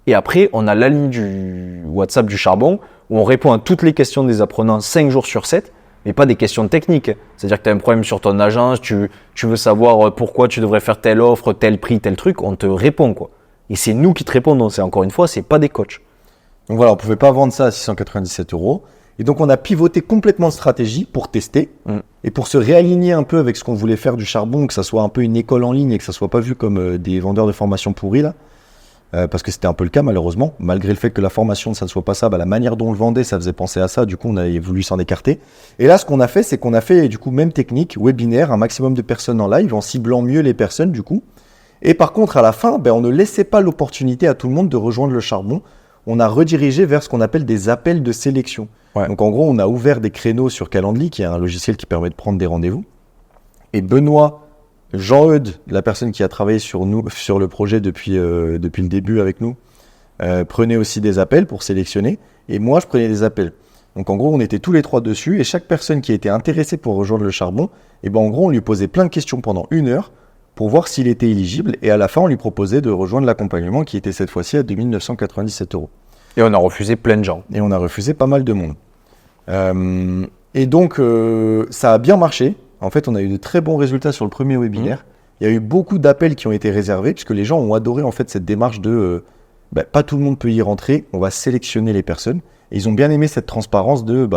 Et après, on a la ligne du WhatsApp du Charbon où on répond à toutes les questions des apprenants 5 jours sur 7. Mais pas des questions techniques. C'est-à-dire que tu as un problème sur ton agence, tu veux savoir pourquoi tu devrais faire telle offre, tel prix, tel truc, on te répond, quoi. Et c'est nous qui te répondons. C'est encore une fois, c'est pas des coachs. Donc voilà, on pouvait pas vendre ça à 697 €. Et donc on a pivoté complètement de stratégie pour tester et pour se réaligner un peu avec ce qu'on voulait faire du Charbon, que ça soit un peu une école en ligne et que ça soit pas vu comme des vendeurs de formation pourris là. Parce que c'était un peu le cas malheureusement, malgré le fait que la formation ça ne soit pas ça, la manière dont on le vendait ça faisait penser à ça, du coup on avait voulu s'en écarter. Et là ce qu'on a fait, c'est qu'on a fait du coup même technique, webinaire, un maximum de personnes en live, en ciblant mieux les personnes du coup. Et par contre à la fin, on ne laissait pas l'opportunité à tout le monde de rejoindre le Charbon, on a redirigé vers ce qu'on appelle des appels de sélection. Ouais. Donc en gros on a ouvert des créneaux sur Calendly, qui est un logiciel qui permet de prendre des rendez-vous. Et Benoît Jean-Eudes, la personne qui a travaillé sur le projet depuis le début avec nous, prenait aussi des appels pour sélectionner. Et moi, je prenais des appels. Donc en gros, on était tous les 3 dessus. Et chaque personne qui était intéressée pour rejoindre le charbon, et ben en gros, on lui posait plein de questions pendant 1 heure pour voir s'il était éligible. Et à la fin, on lui proposait de rejoindre l'accompagnement qui était cette fois-ci à 2 997 €. Et on a refusé plein de gens. Et on a refusé pas mal de monde. Et donc, ça a bien marché. En fait, on a eu de très bons résultats sur le premier webinaire. Il y a eu beaucoup d'appels qui ont été réservés, puisque les gens ont adoré en fait cette démarche de pas tout le monde peut y rentrer, on va sélectionner les personnes. Et ils ont bien aimé cette transparence de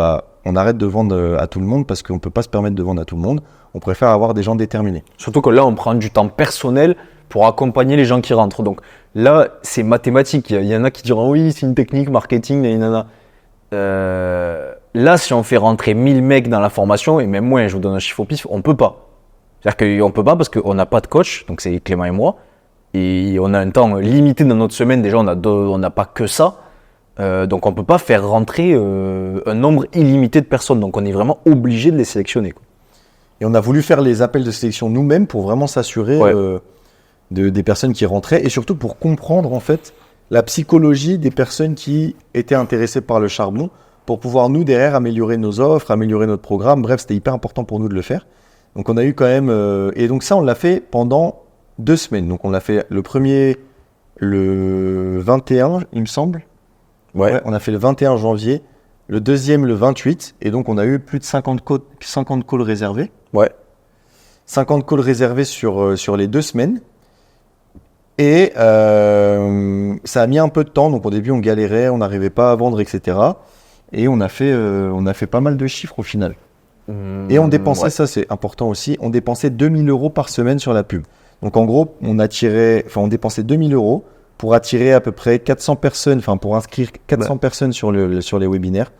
on arrête de vendre à tout le monde parce qu'on ne peut pas se permettre de vendre à tout le monde. On préfère avoir des gens déterminés. Surtout que là, on prend du temps personnel pour accompagner les gens qui rentrent. Donc là, c'est mathématique. Il y en a qui diront oui, c'est une technique marketing, nanana. Là, si on fait rentrer 1000 mecs dans la formation, et même moins, je vous donne un chiffre au pif, on peut pas. C'est-à-dire qu'on peut pas parce qu'on n'a pas de coach, donc c'est Clément et moi, et on a un temps limité dans notre semaine. Déjà, on n'a pas que ça, donc on peut pas faire rentrer un nombre illimité de personnes. Donc on est vraiment obligé de les sélectionner, quoi. Et on a voulu faire les appels de sélection nous-mêmes pour vraiment s'assurer des personnes qui rentraient et surtout pour comprendre en fait la psychologie des personnes qui étaient intéressées par le charbon pour pouvoir nous derrière améliorer nos offres, améliorer notre programme. Bref, c'était hyper important pour nous de le faire. Donc on a eu quand même... et donc ça, on l'a fait pendant 2 semaines. Donc on l'a fait le premier, le 21, il me semble. Ouais, on a fait le 21 janvier, le deuxième le 28. Et donc on a eu plus de 50 calls réservés. Ouais. 50 calls réservés sur les 2 semaines. Et ça a mis un peu de temps. Donc au début, on galérait, on n'arrivait pas à vendre, etc. Et on a fait pas mal de chiffres au final. Et on dépensait, ça c'est important aussi, on dépensait 2 000 € par semaine sur la pub. Donc en gros, on dépensait 2 000 € pour attirer à peu près 400 personnes, pour inscrire 400 personnes sur les webinaires.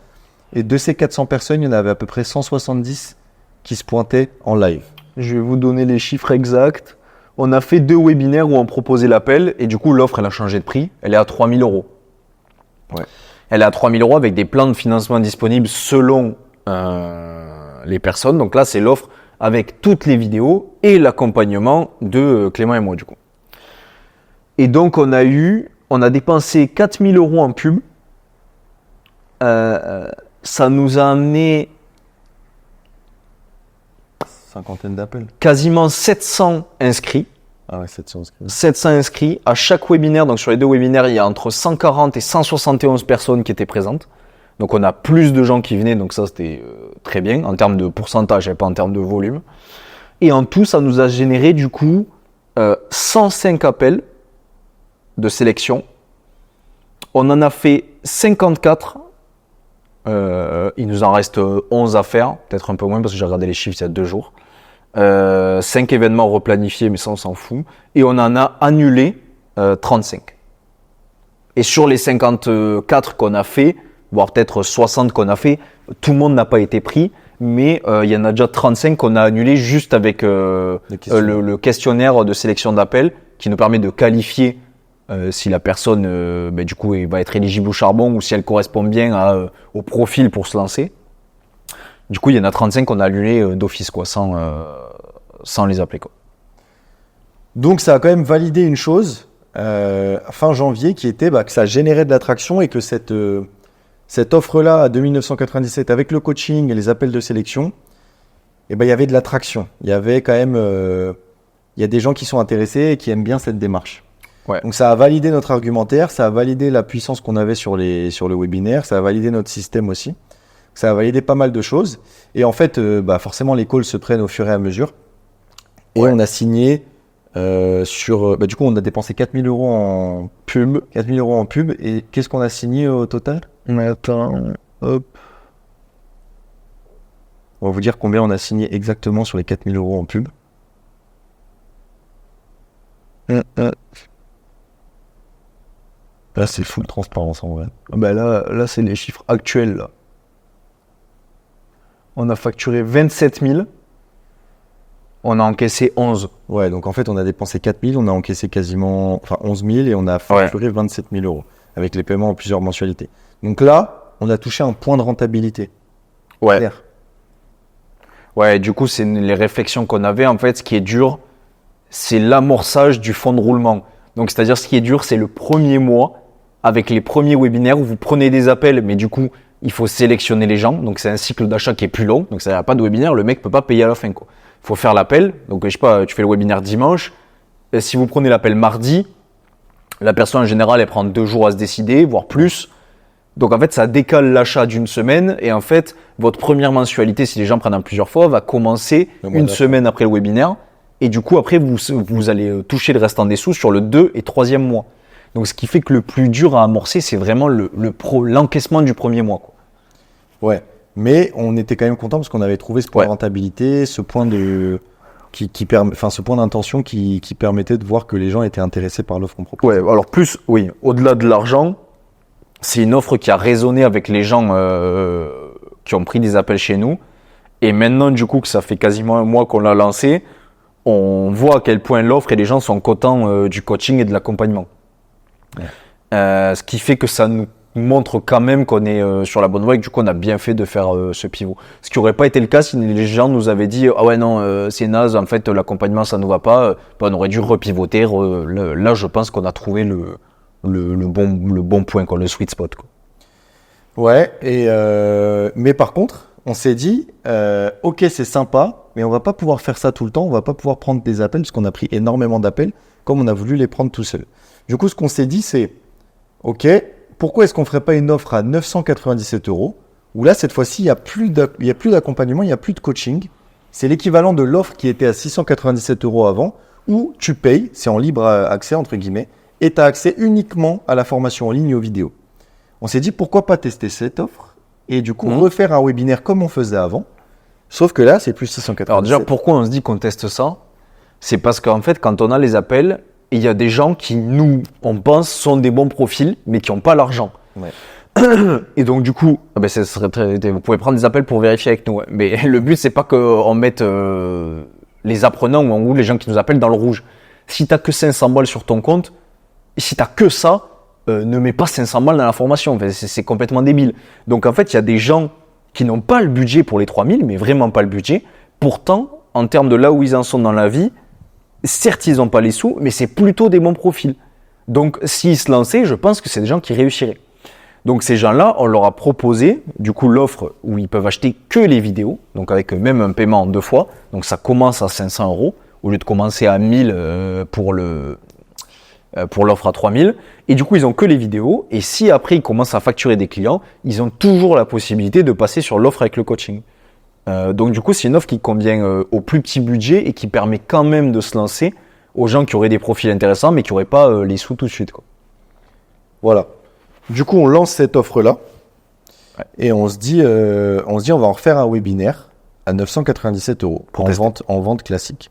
Et de ces 400 personnes, il y en avait à peu près 170 qui se pointaient en live. Je vais vous donner les chiffres exacts. On a fait 2 webinaires où on proposait l'appel et du coup, l'offre, elle a changé de prix. Elle est à 3 000 €. Ouais. Elle est à 3 000 € avec des plans de financement disponibles selon les personnes. Donc là, c'est l'offre avec toutes les vidéos et l'accompagnement de Clément et moi, du coup. Et donc, on a dépensé 4 000 € en pub. Ça nous a amené Cinquantaine d'appels. Quasiment 700 inscrits. Ah ouais, 700 inscrits. 700 inscrits à chaque webinaire. Donc sur les 2 webinaires, il y a entre 140 et 171 personnes qui étaient présentes. Donc on a plus de gens qui venaient, donc ça c'était très bien en termes de pourcentage et pas en termes de volume. Et en tout, ça nous a généré du coup 105 appels de sélection. On en a fait 54. Il nous en reste 11 à faire, peut-être un peu moins parce que j'ai regardé les chiffres il y a 2 jours. 5 événements replanifiés, mais ça on s'en fout. Et on en a annulé 35. Et sur les 54 qu'on a fait, voire peut-être 60 qu'on a fait, tout le monde n'a pas été pris, mais il y en a déjà 35 qu'on a annulé juste avec le questionnaire de sélection d'appel qui nous permet de qualifier si la personne du coup elle va être éligible au charbon ou si elle correspond bien au profil pour se lancer. Du coup, il y en a 35 qu'on a annulé d'office, quoi, sans les appeler, quoi. Donc ça a quand même validé une chose fin janvier qui était que ça générait de l'attraction et que cette offre-là à 2 997 avec le coaching et les appels de sélection, il y avait de l'attraction. Il y avait quand même il y a des gens qui sont intéressés et qui aiment bien cette démarche. Ouais. Donc ça a validé notre argumentaire, ça a validé la puissance qu'on avait sur le webinaire, ça a validé notre système aussi. Ça a validé pas mal de choses. Et en fait, forcément, les calls se prennent au fur et à mesure. Et on a signé du coup, on a dépensé 4 000 € en pub. 4 000 € en pub. Et qu'est-ce qu'on a signé au total ? Mais attends, hop. On va vous dire combien on a signé exactement sur les 4 000 € en pub. Là, c'est full transparence en vrai. Là, c'est les chiffres actuels, là. On a facturé 27 000. On a encaissé 11. Ouais, donc en fait, on a dépensé 4 000, on a encaissé quasiment 11 000 et on a facturé 27 000 € avec les paiements en plusieurs mensualités. Donc là, on a touché un point de rentabilité. Ouais. Clair. Ouais, du coup, c'est les réflexions qu'on avait. En fait, ce qui est dur, c'est l'amorçage du fonds de roulement. Donc, c'est-à-dire, ce qui est dur, c'est le premier mois, avec les premiers webinaires où vous prenez des appels, mais du coup, il faut sélectionner les gens. Donc, c'est un cycle d'achat qui est plus long. Donc, ça n'y a pas de webinaire, le mec peut pas payer à la fin, quoi. Il faut faire l'appel. Donc, je sais pas, tu fais le webinaire dimanche. Et si vous prenez l'appel mardi, la personne en général, elle prend 2 jours à se décider, voire plus. Donc, en fait, ça décale l'achat d'une semaine. Et en fait, votre première mensualité, si les gens prennent en plusieurs fois, va commencer une semaine après le webinaire. Et du coup, après, vous allez toucher le restant des sous sur le 2 et 3e mois. Donc, ce qui fait que le plus dur à amorcer, c'est vraiment l'encaissement du premier mois, quoi. Ouais, mais on était quand même content parce qu'on avait trouvé ce point de rentabilité, ce point ce point d'intention qui permettait de voir que les gens étaient intéressés par l'offre qu'on propose. Ouais, alors oui, au-delà de l'argent, c'est une offre qui a résonné avec les gens qui ont pris des appels chez nous. Et maintenant, du coup, que ça fait quasiment un mois qu'on l'a lancé, on voit à quel point l'offre et les gens sont contents du coaching et de l'accompagnement. Ouais. Ce qui fait que ça nous montre quand même qu'on est sur la bonne voie et que du coup on a bien fait de faire ce pivot. Ce qui n'aurait pas été le cas si les gens nous avaient dit ah ouais non c'est naze, en fait l'accompagnement ça nous va pas, on aurait dû repivoter. Là je pense qu'on a trouvé le bon point, quoi, le sweet spot, quoi. Ouais, mais par contre on s'est dit ok c'est sympa, mais on va pas pouvoir faire ça tout le temps, on va pas pouvoir prendre des appels parce qu'on a pris énormément d'appels comme on a voulu les prendre tout seul. Du coup ce qu'on s'est dit c'est ok, pourquoi est-ce qu'on ne ferait pas une offre à 997 €, où là, cette fois-ci, il n'y a plus d'accompagnement, il n'y a plus de coaching. C'est l'équivalent de l'offre qui était à 697 € avant, où tu payes, c'est en libre accès, entre guillemets, et tu as accès uniquement à la formation en ligne et aux vidéos. On s'est dit, pourquoi pas tester cette offre et du coup refaire un webinaire comme on faisait avant, sauf que là, c'est plus 697. Alors déjà, pourquoi on se dit qu'on teste ça? C'est parce qu'en fait, quand on a les appels, il y a des gens qui, on pense, sont des bons profils, mais qui n'ont pas l'argent. Ouais. Et donc, du coup, ça serait vous pouvez prendre des appels pour vérifier avec nous. Ouais. Mais le but, c'est pas qu'on mette les apprenants ou en gros les gens qui nous appellent dans le rouge. Si tu n'as que 500 balles sur ton compte, si tu n'as que ça, ne mets pas 500 balles dans la formation. Enfin, c'est complètement débile. Donc, en fait, il y a des gens qui n'ont pas le budget pour les 3000, mais vraiment pas le budget. Pourtant, en termes de là où ils en sont dans la vie, certes, ils n'ont pas les sous, mais c'est plutôt des bons profils. Donc, s'ils se lançaient, je pense que c'est des gens qui réussiraient. Donc, ces gens-là, on leur a proposé, du coup, l'offre où ils peuvent acheter que les vidéos, donc avec même un paiement en 2 fois. Donc, ça commence à 500 € au lieu de commencer à 1000 pour l'offre à 3000. Et du coup, ils n'ont que les vidéos. Et si après, ils commencent à facturer des clients, ils ont toujours la possibilité de passer sur l'offre avec le coaching. Donc du coup, c'est une offre qui convient au plus petit budget et qui permet quand même de se lancer aux gens qui auraient des profils intéressants mais qui n'auraient pas les sous tout de suite, quoi. Voilà. Du coup, on lance cette offre-là et on se dit on va en refaire un webinaire à 997 € en vente classique.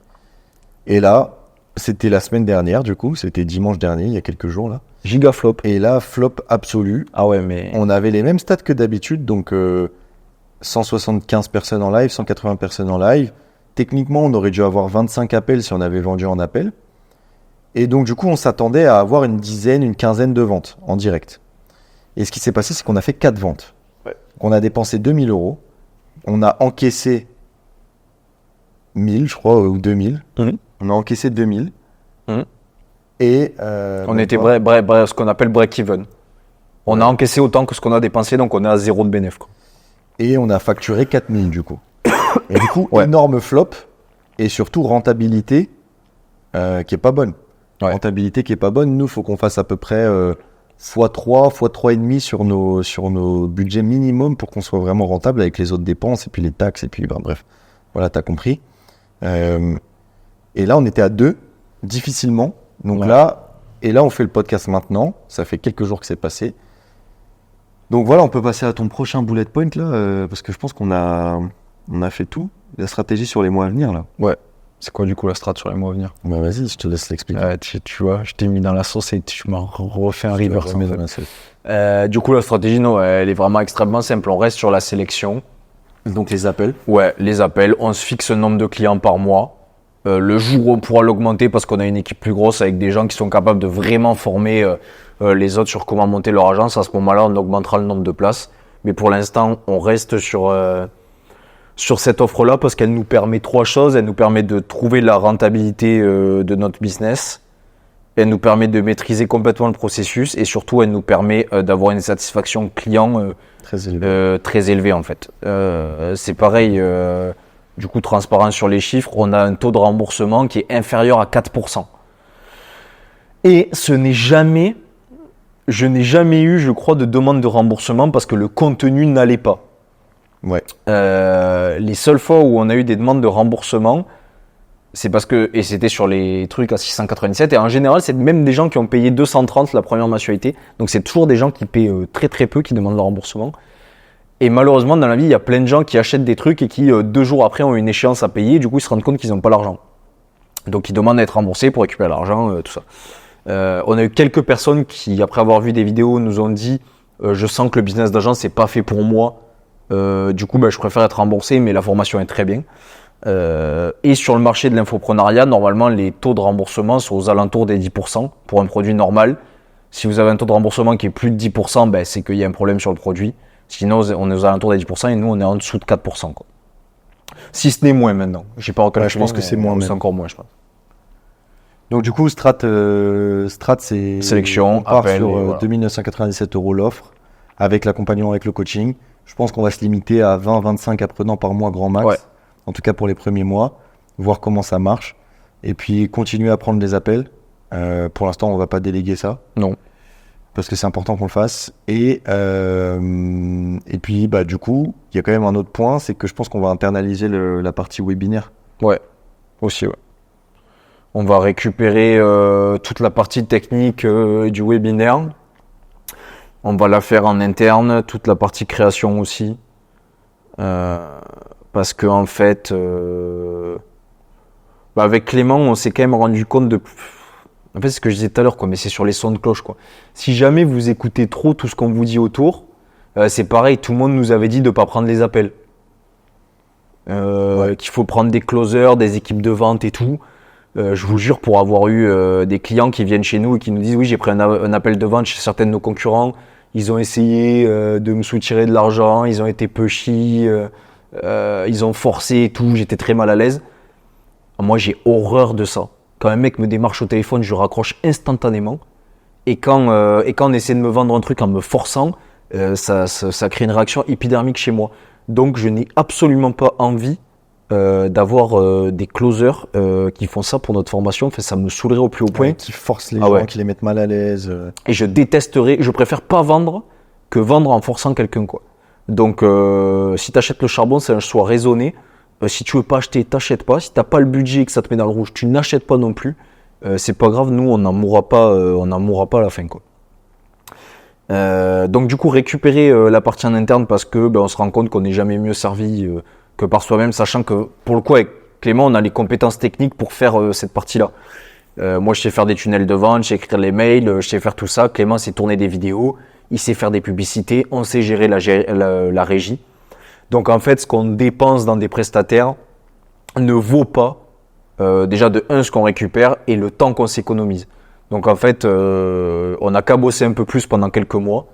Et là, c'était la semaine dernière, du coup, c'était dimanche dernier, il y a quelques jours là. Giga flop. Et là, flop absolu. Ah ouais, mais on avait les mêmes stats que d'habitude, donc 175 personnes en live, 180 personnes en live. Techniquement, on aurait dû avoir 25 appels si on avait vendu en appel. Et donc, du coup, on s'attendait à avoir une quinzaine de ventes en direct. Et ce qui s'est passé, c'est qu'on a fait 4 ventes. Ouais. On a dépensé 2000 €. On a encaissé 1000, je crois, ou 2000. On a encaissé 2000. Et on était ce qu'on appelle break-even. On a encaissé autant que ce qu'on a dépensé, donc on est à 0 de bénéfice, quoi. Et on a facturé 4000 du coup. Et du coup, énorme flop et surtout rentabilité qui est pas bonne. Ouais. Rentabilité qui est pas bonne. Nous, il faut qu'on fasse à peu près x3, x3,5 sur nos budgets minimum pour qu'on soit vraiment rentable avec les autres dépenses et puis les taxes et puis bref. Voilà, t'as compris. Et là, on était à 2, difficilement. Donc là, on fait le podcast maintenant. Ça fait quelques jours que c'est passé. Donc voilà, on peut passer à ton prochain bullet point là, parce que je pense qu'on a fait tout. La stratégie sur les mois à venir là. Ouais. C'est quoi du coup la strat sur les mois à venir? Bah vas-y, je te laisse l'expliquer. Tu vois, je t'ai mis dans la sauce et tu m'as refait un reverse. Du coup, la stratégie, non, elle est vraiment extrêmement simple. On reste sur la sélection. Donc les appels? Ouais, les appels. On se fixe un nombre de clients par mois. Le jour où on pourra l'augmenter parce qu'on a une équipe plus grosse avec des gens qui sont capables de vraiment former les autres sur comment monter leur agence, à ce moment-là, on augmentera le nombre de places. Mais pour l'instant, on reste sur sur cette offre-là parce qu'elle nous permet 3 choses. Elle nous permet de trouver la rentabilité de notre business. Elle nous permet de maîtriser complètement le processus et surtout, elle nous permet d'avoir une satisfaction client très élevée en fait. C'est pareil, du coup, transparent sur les chiffres, on a un taux de remboursement qui est inférieur à 4%. Et je n'ai jamais eu, je crois, de demande de remboursement parce que le contenu n'allait pas. Ouais. Les seules fois où on a eu des demandes de remboursement, c'est parce que, et c'était sur les trucs à 697, et en général, c'est même des gens qui ont payé 230 la première mensualité, donc c'est toujours des gens qui paient très très peu qui demandent le remboursement. Et malheureusement, dans la vie, il y a plein de gens qui achètent des trucs et qui, 2 jours après, ont une échéance à payer, et du coup, ils se rendent compte qu'ils n'ont pas l'argent. Donc, ils demandent à être remboursés pour récupérer l'argent, tout ça. On a eu quelques personnes qui, après avoir vu des vidéos, nous ont dit je sens que le business d'agence c'est pas fait pour moi. Du coup, je préfère être remboursé, mais la formation est très bien. Et sur le marché de l'infoprenariat, normalement, les taux de remboursement sont aux alentours des 10% pour un produit normal. Si vous avez un taux de remboursement qui est plus de 10%, c'est qu'il y a un problème sur le produit. Sinon, on est aux alentours des 10% et nous, on est en dessous de 4%. Quoi. Si ce n'est moins maintenant. J'ai pas recalculé, je pense que c'est moins. C'est encore moins, je pense. Donc du coup, Strat c'est sélection, on part appel, sur voilà. 2997 € l'offre, avec l'accompagnement, avec le coaching. Je pense qu'on va se limiter à 20-25 apprenants par mois grand max, Ouais. en tout cas pour les premiers mois, voir comment ça marche, et puis continuer à prendre des appels. Pour l'instant, on va pas déléguer ça. Non. Parce que c'est important qu'on le fasse. Et puis, du coup, il y a quand même un autre point, c'est que je pense qu'on va internaliser la partie webinaire. Ouais, aussi, ouais. On va récupérer toute la partie technique du webinaire. On va la faire en interne, toute la partie création aussi. Parce que en fait, avec Clément, on s'est quand même rendu compte de... En fait, c'est ce que je disais tout à l'heure, mais c'est sur les sons de cloche, quoi. Si jamais vous écoutez trop tout ce qu'on vous dit autour, c'est pareil, tout le monde nous avait dit de ne pas prendre les appels. Qu'il faut prendre des closers, des équipes de vente et tout. Je vous jure, pour avoir eu des clients qui viennent chez nous et qui nous disent oui, j'ai pris un appel de vente chez certains de nos concurrents, ils ont essayé de me soutirer de l'argent, ils ont été pushy, ils ont forcé et tout, j'étais très mal à l'aise. Moi, j'ai horreur de ça. Quand un mec me démarche au téléphone, je raccroche instantanément. Et quand on essaie de me vendre un truc en me forçant, ça crée une réaction épidermique chez moi. Donc, je n'ai absolument pas envie d'avoir des closers qui font ça pour notre formation. Enfin, ça me saoulerait au plus haut point. Qui forcent les gens, qui les mettent mal à l'aise. Et je préfère pas vendre que vendre en forçant quelqu'un, quoi. Donc, si tu achètes le charbon, c'est un choix raisonné. Si tu veux pas acheter, t'achètes pas. Si t'as pas le budget et que ça te met dans le rouge, tu n'achètes pas non plus. C'est pas grave, nous on n'en mourra pas à la fin, quoi. Donc du coup récupérer la partie en interne parce que on se rend compte qu'on n'est jamais mieux servi que par soi-même, sachant que pour le coup avec Clément on a les compétences techniques pour faire cette partie-là. Moi je sais faire des tunnels de vente, je sais écrire les mails, je sais faire tout ça. Clément sait tourner des vidéos, il sait faire des publicités, on sait gérer la régie. Donc en fait ce qu'on dépense dans des prestataires ne vaut pas déjà de 1 ce qu'on récupère et le temps qu'on s'économise. Donc en fait, on n'a qu'à bosser un peu plus pendant quelques mois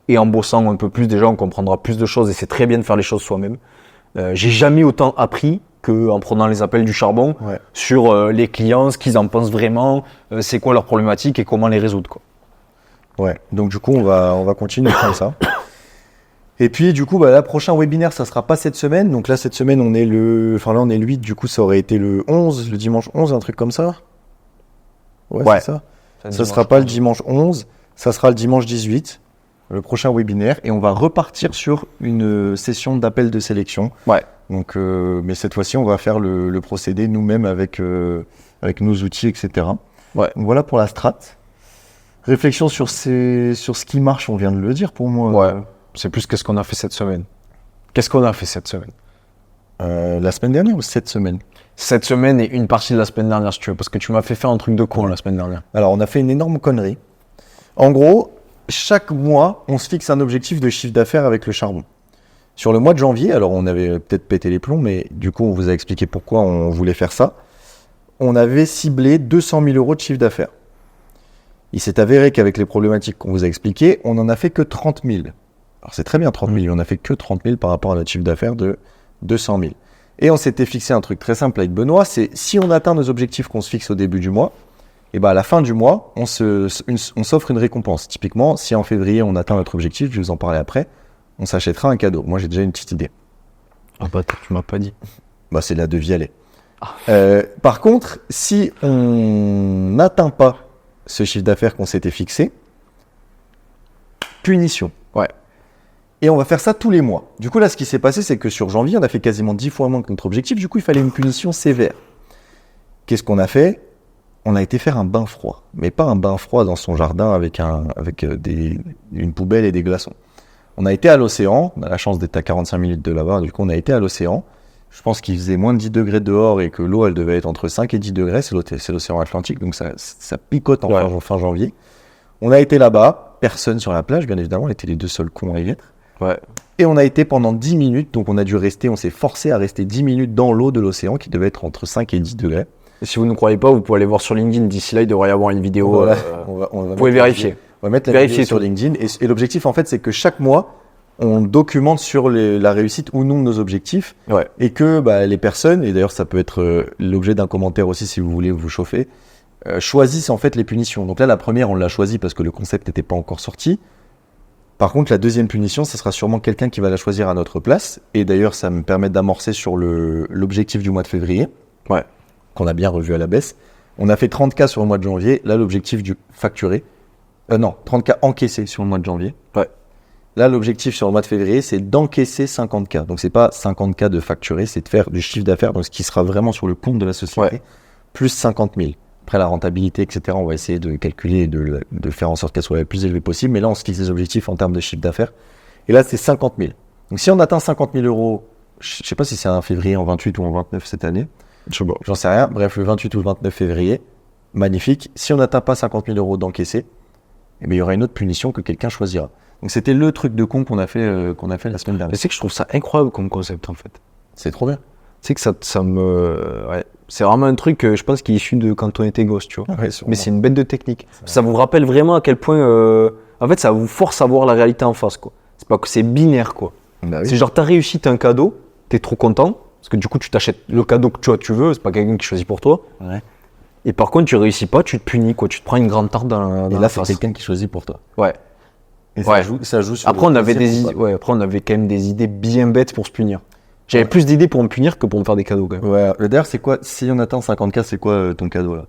et en bossant un peu plus, déjà on comprendra plus de choses et c'est très bien de faire les choses soi-même. J'ai jamais autant appris qu'en prenant les appels du charbon sur les clients, ce qu'ils en pensent vraiment, c'est quoi leurs problématiques et comment les résoudre, quoi. Ouais, donc du coup on va continuer comme ça. Et puis du coup la prochain webinaire ça sera pas cette semaine. Donc là cette semaine on est le 8, du coup ça aurait été le 11, le dimanche 11, un truc comme ça. Ouais. C'est ça. Ça sera pas le dimanche 11, ça sera le dimanche 18, le prochain webinaire, et on va repartir sur une session d'appel de sélection. Ouais. Donc, mais cette fois-ci, on va faire le procédé nous-mêmes avec nos outils, etc. Ouais. Donc voilà pour la strat. Réflexion sur ce qui marche, on vient de le dire pour moi. Ouais. C'est plus qu'est-ce qu'on a fait cette semaine. Qu'est-ce qu'on a fait cette semaine ? La semaine dernière ou cette semaine ? Cette semaine et une partie de la semaine dernière, si tu veux, parce que tu m'as fait faire un truc de con la semaine dernière. Alors, on a fait une énorme connerie. En gros, chaque mois, on se fixe un objectif de chiffre d'affaires avec le charbon. Sur le mois de janvier, alors on avait peut-être pété les plombs, mais du coup, on vous a expliqué pourquoi on voulait faire ça. On avait ciblé 200 000 € de chiffre d'affaires. Il s'est avéré qu'avec les problématiques qu'on vous a expliquées, on n'en a fait que 30 000. Alors, c'est très bien 30 000, on n'a fait que 30 000 par rapport à notre chiffre d'affaires de 200 000. Et on s'était fixé un truc très simple avec Benoît, c'est si on atteint nos objectifs qu'on se fixe au début du mois, et ben à la fin du mois, on s'offre une récompense. Typiquement, si en février on atteint notre objectif, je vais vous en parler après, on s'achètera un cadeau. Moi j'ai déjà une petite idée. Ah bah tu m'as pas dit. Bah c'est la de Vialet. Par contre, si on n'atteint pas ce chiffre d'affaires qu'on s'était fixé, punition. Ouais. Et on va faire ça tous les mois. Du coup, là, ce qui s'est passé, c'est que sur janvier, on a fait quasiment 10 fois moins que notre objectif. Du coup, il fallait une punition sévère. Qu'est-ce qu'on a fait ? On a été faire un bain froid. Mais pas un bain froid dans son jardin avec une poubelle et des glaçons. On a été à l'océan. On a la chance d'être à 45 minutes de là-bas. Du coup, on a été à l'océan. Je pense qu'il faisait moins de 10 degrés dehors et que l'eau, elle devait être entre 5 et 10 degrés. C'est l'océan Atlantique, donc ça picote en fin janvier. On a été là-bas. Personne sur la plage, bien évidemment. On était les deux seuls cons à y être. Ouais. Et on a été pendant 10 minutes, donc on s'est forcé à rester 10 minutes dans l'eau de l'océan qui devait être entre 5 et 10 degrés. Et si vous ne croyez pas, vous pouvez aller voir sur LinkedIn. D'ici là, il devrait y avoir une vidéo. Voilà. Vous pouvez vérifier. On va mettre la vidéo sur LinkedIn. Et l'objectif, en fait, c'est que chaque mois, on documente sur la réussite ou non de nos objectifs. Ouais. Et que les personnes, et d'ailleurs ça peut être l'objet d'un commentaire aussi si vous voulez vous chauffer, choisissent en fait les punitions. Donc là, la première, on l'a choisie parce que le concept n'était pas encore sorti. Par contre, la deuxième punition, ce sera sûrement quelqu'un qui va la choisir à notre place. Et d'ailleurs, ça me permet d'amorcer sur l'objectif du mois de février, qu'on a bien revu à la baisse. On a fait 30K sur le mois de janvier. Là, l'objectif du facturé. 30K encaissé sur le mois de janvier. Ouais. Là, l'objectif sur le mois de février, c'est d'encaisser 50K. Donc, c'est pas 50K de facturé, c'est de faire du chiffre d'affaires, donc ce qui sera vraiment sur le compte de la société, plus 50 000. Après, la rentabilité, etc., on va essayer de calculer et de faire en sorte qu'elle soit la plus élevée possible. Mais là, on se fixe des objectifs en termes de chiffre d'affaires. Et là, c'est 50 000. Donc, si on atteint 50 000 euros, je sais pas si c'est en février, en 28 ou en 29 cette année. J'en sais rien. Bref, le 28 ou le 29 février, magnifique. Si on n'atteint pas 50 000 euros d'encaissé, eh bien, il y aura une autre punition que quelqu'un choisira. Donc, c'était le truc de con qu'on a fait la semaine dernière. Mais c'est que je trouve ça incroyable comme concept, en fait. C'est trop bien. C'est que ça me... Ouais. C'est vraiment un truc, je pense, qui est issu de quand on était gosse, tu vois. Ouais, mais c'est une bête de technique. Ça vous rappelle vraiment à quel point... En fait, ça vous force à voir la réalité en face, quoi. C'est pas que c'est binaire, quoi. Bah oui. C'est genre, t'as réussi, t'as un cadeau, t'es trop content, parce que du coup, tu t'achètes le cadeau que tu veux, c'est pas quelqu'un qui choisit pour toi. Ouais. Et par contre, tu réussis pas, tu te punis, quoi. Tu te prends une grande tarte dans Et la là, c'est face. quelqu'un qui choisit pour toi. Ouais. Et Ouais. ça joue sur Après, on avait plaisir après, on avait quand même des idées bien bêtes pour se punir. J'avais plus d'idées pour me punir que pour me faire des cadeaux, quand même. Ouais. D'ailleurs, c'est quoi, si on atteint 50K, c'est quoi ton cadeau là?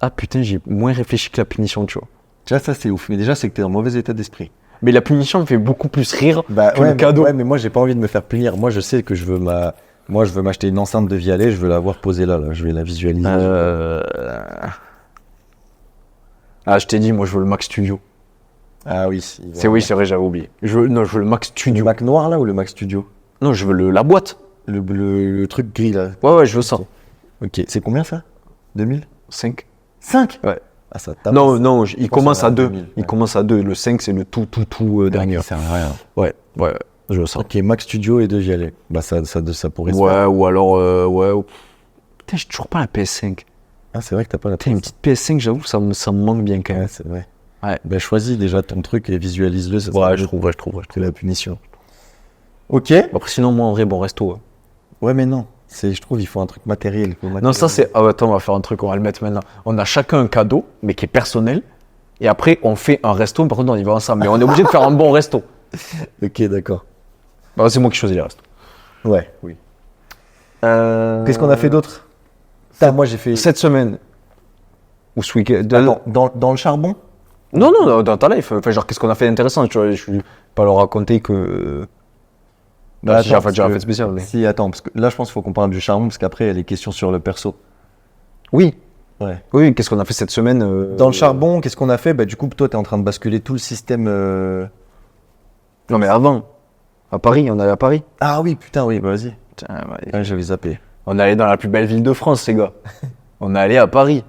Ah putain, j'ai moins réfléchi que la punition, tu vois. Déjà, ça c'est ouf. Mais déjà, c'est que t'es dans mauvais état d'esprit. Mais la punition me fait beaucoup plus rire que ouais, le cadeau. Ouais, mais moi, j'ai pas envie de me faire punir. Moi, je sais que je veux m'acheter une enceinte de Vialet. Je veux la voir posée là. Je vais la visualiser. Ah, je t'ai dit, moi, je veux le Mac Studio. Ah oui. C'est vrai, j'avais oublié. Je veux le Mac Le Studio. Mac noir là ou le Mac Studio? Non, je veux la boîte. Le truc gris là. Ouais, je veux ça. Ok. C'est combien ça? 2000? 5. 5? Ouais. Ah, ça tape. Non, il commence à 2. 2000, Il ouais. commence à 2. Le 5, c'est le tout dernier. Ça sert à rien. Ouais, je veux ça. Ok, Mac Studio et 2 Vialet. Bah, ça pourrait se faire. Ouais, ou alors, ouais. Putain, j'ai toujours pas la PS5. Ah, c'est vrai que t'as pas la Putain, une petite PS5, j'avoue, ça me manque bien quand même. Ouais, c'est vrai. Ouais. Ben, choisis déjà ton truc et visualise-le. Ça sera Ouais, je trouve. C'est la punition. Ok. Après, sinon, moi, en vrai, bon, resto. Ouais. Ouais, mais non. Je trouve il faut un truc matériel. Non, ça, c'est... Ah, attends, on va faire un truc, on va le mettre maintenant. On a chacun un cadeau, mais qui est personnel. Et après, on fait un resto. Par contre, on y va ensemble. Mais on est obligé de faire un bon resto. Ok, d'accord. Bah, c'est moi qui choisis les restos. Ouais, oui. Qu'est-ce qu'on a fait d'autre? Moi, j'ai fait... Cette semaine. Ou ce week-end. Attends, dans le charbon? Non, dans ta life. Enfin, genre, qu'est-ce qu'on a fait d'intéressant, tu vois. Je vais pas leur raconter que... Bah, j'ai attends, déjà parce fait que- spécial. Mais... Si, attends, parce que là, je pense qu'il faut qu'on parle du charbon, parce qu'après, il y a les questions sur le perso. Oui, Ouais. qu'est-ce qu'on a fait cette semaine Dans le charbon, qu'est-ce qu'on a fait? Bah, du coup, toi, t'es en train de basculer tout le système... Non, mais avant. À Paris, on allait à Paris. Ah oui, putain, oui, bah, vas-y. Putain, ouais. Ouais, j'avais zappé. On est allé dans la plus belle ville de France, les gars. On est allé à Paris.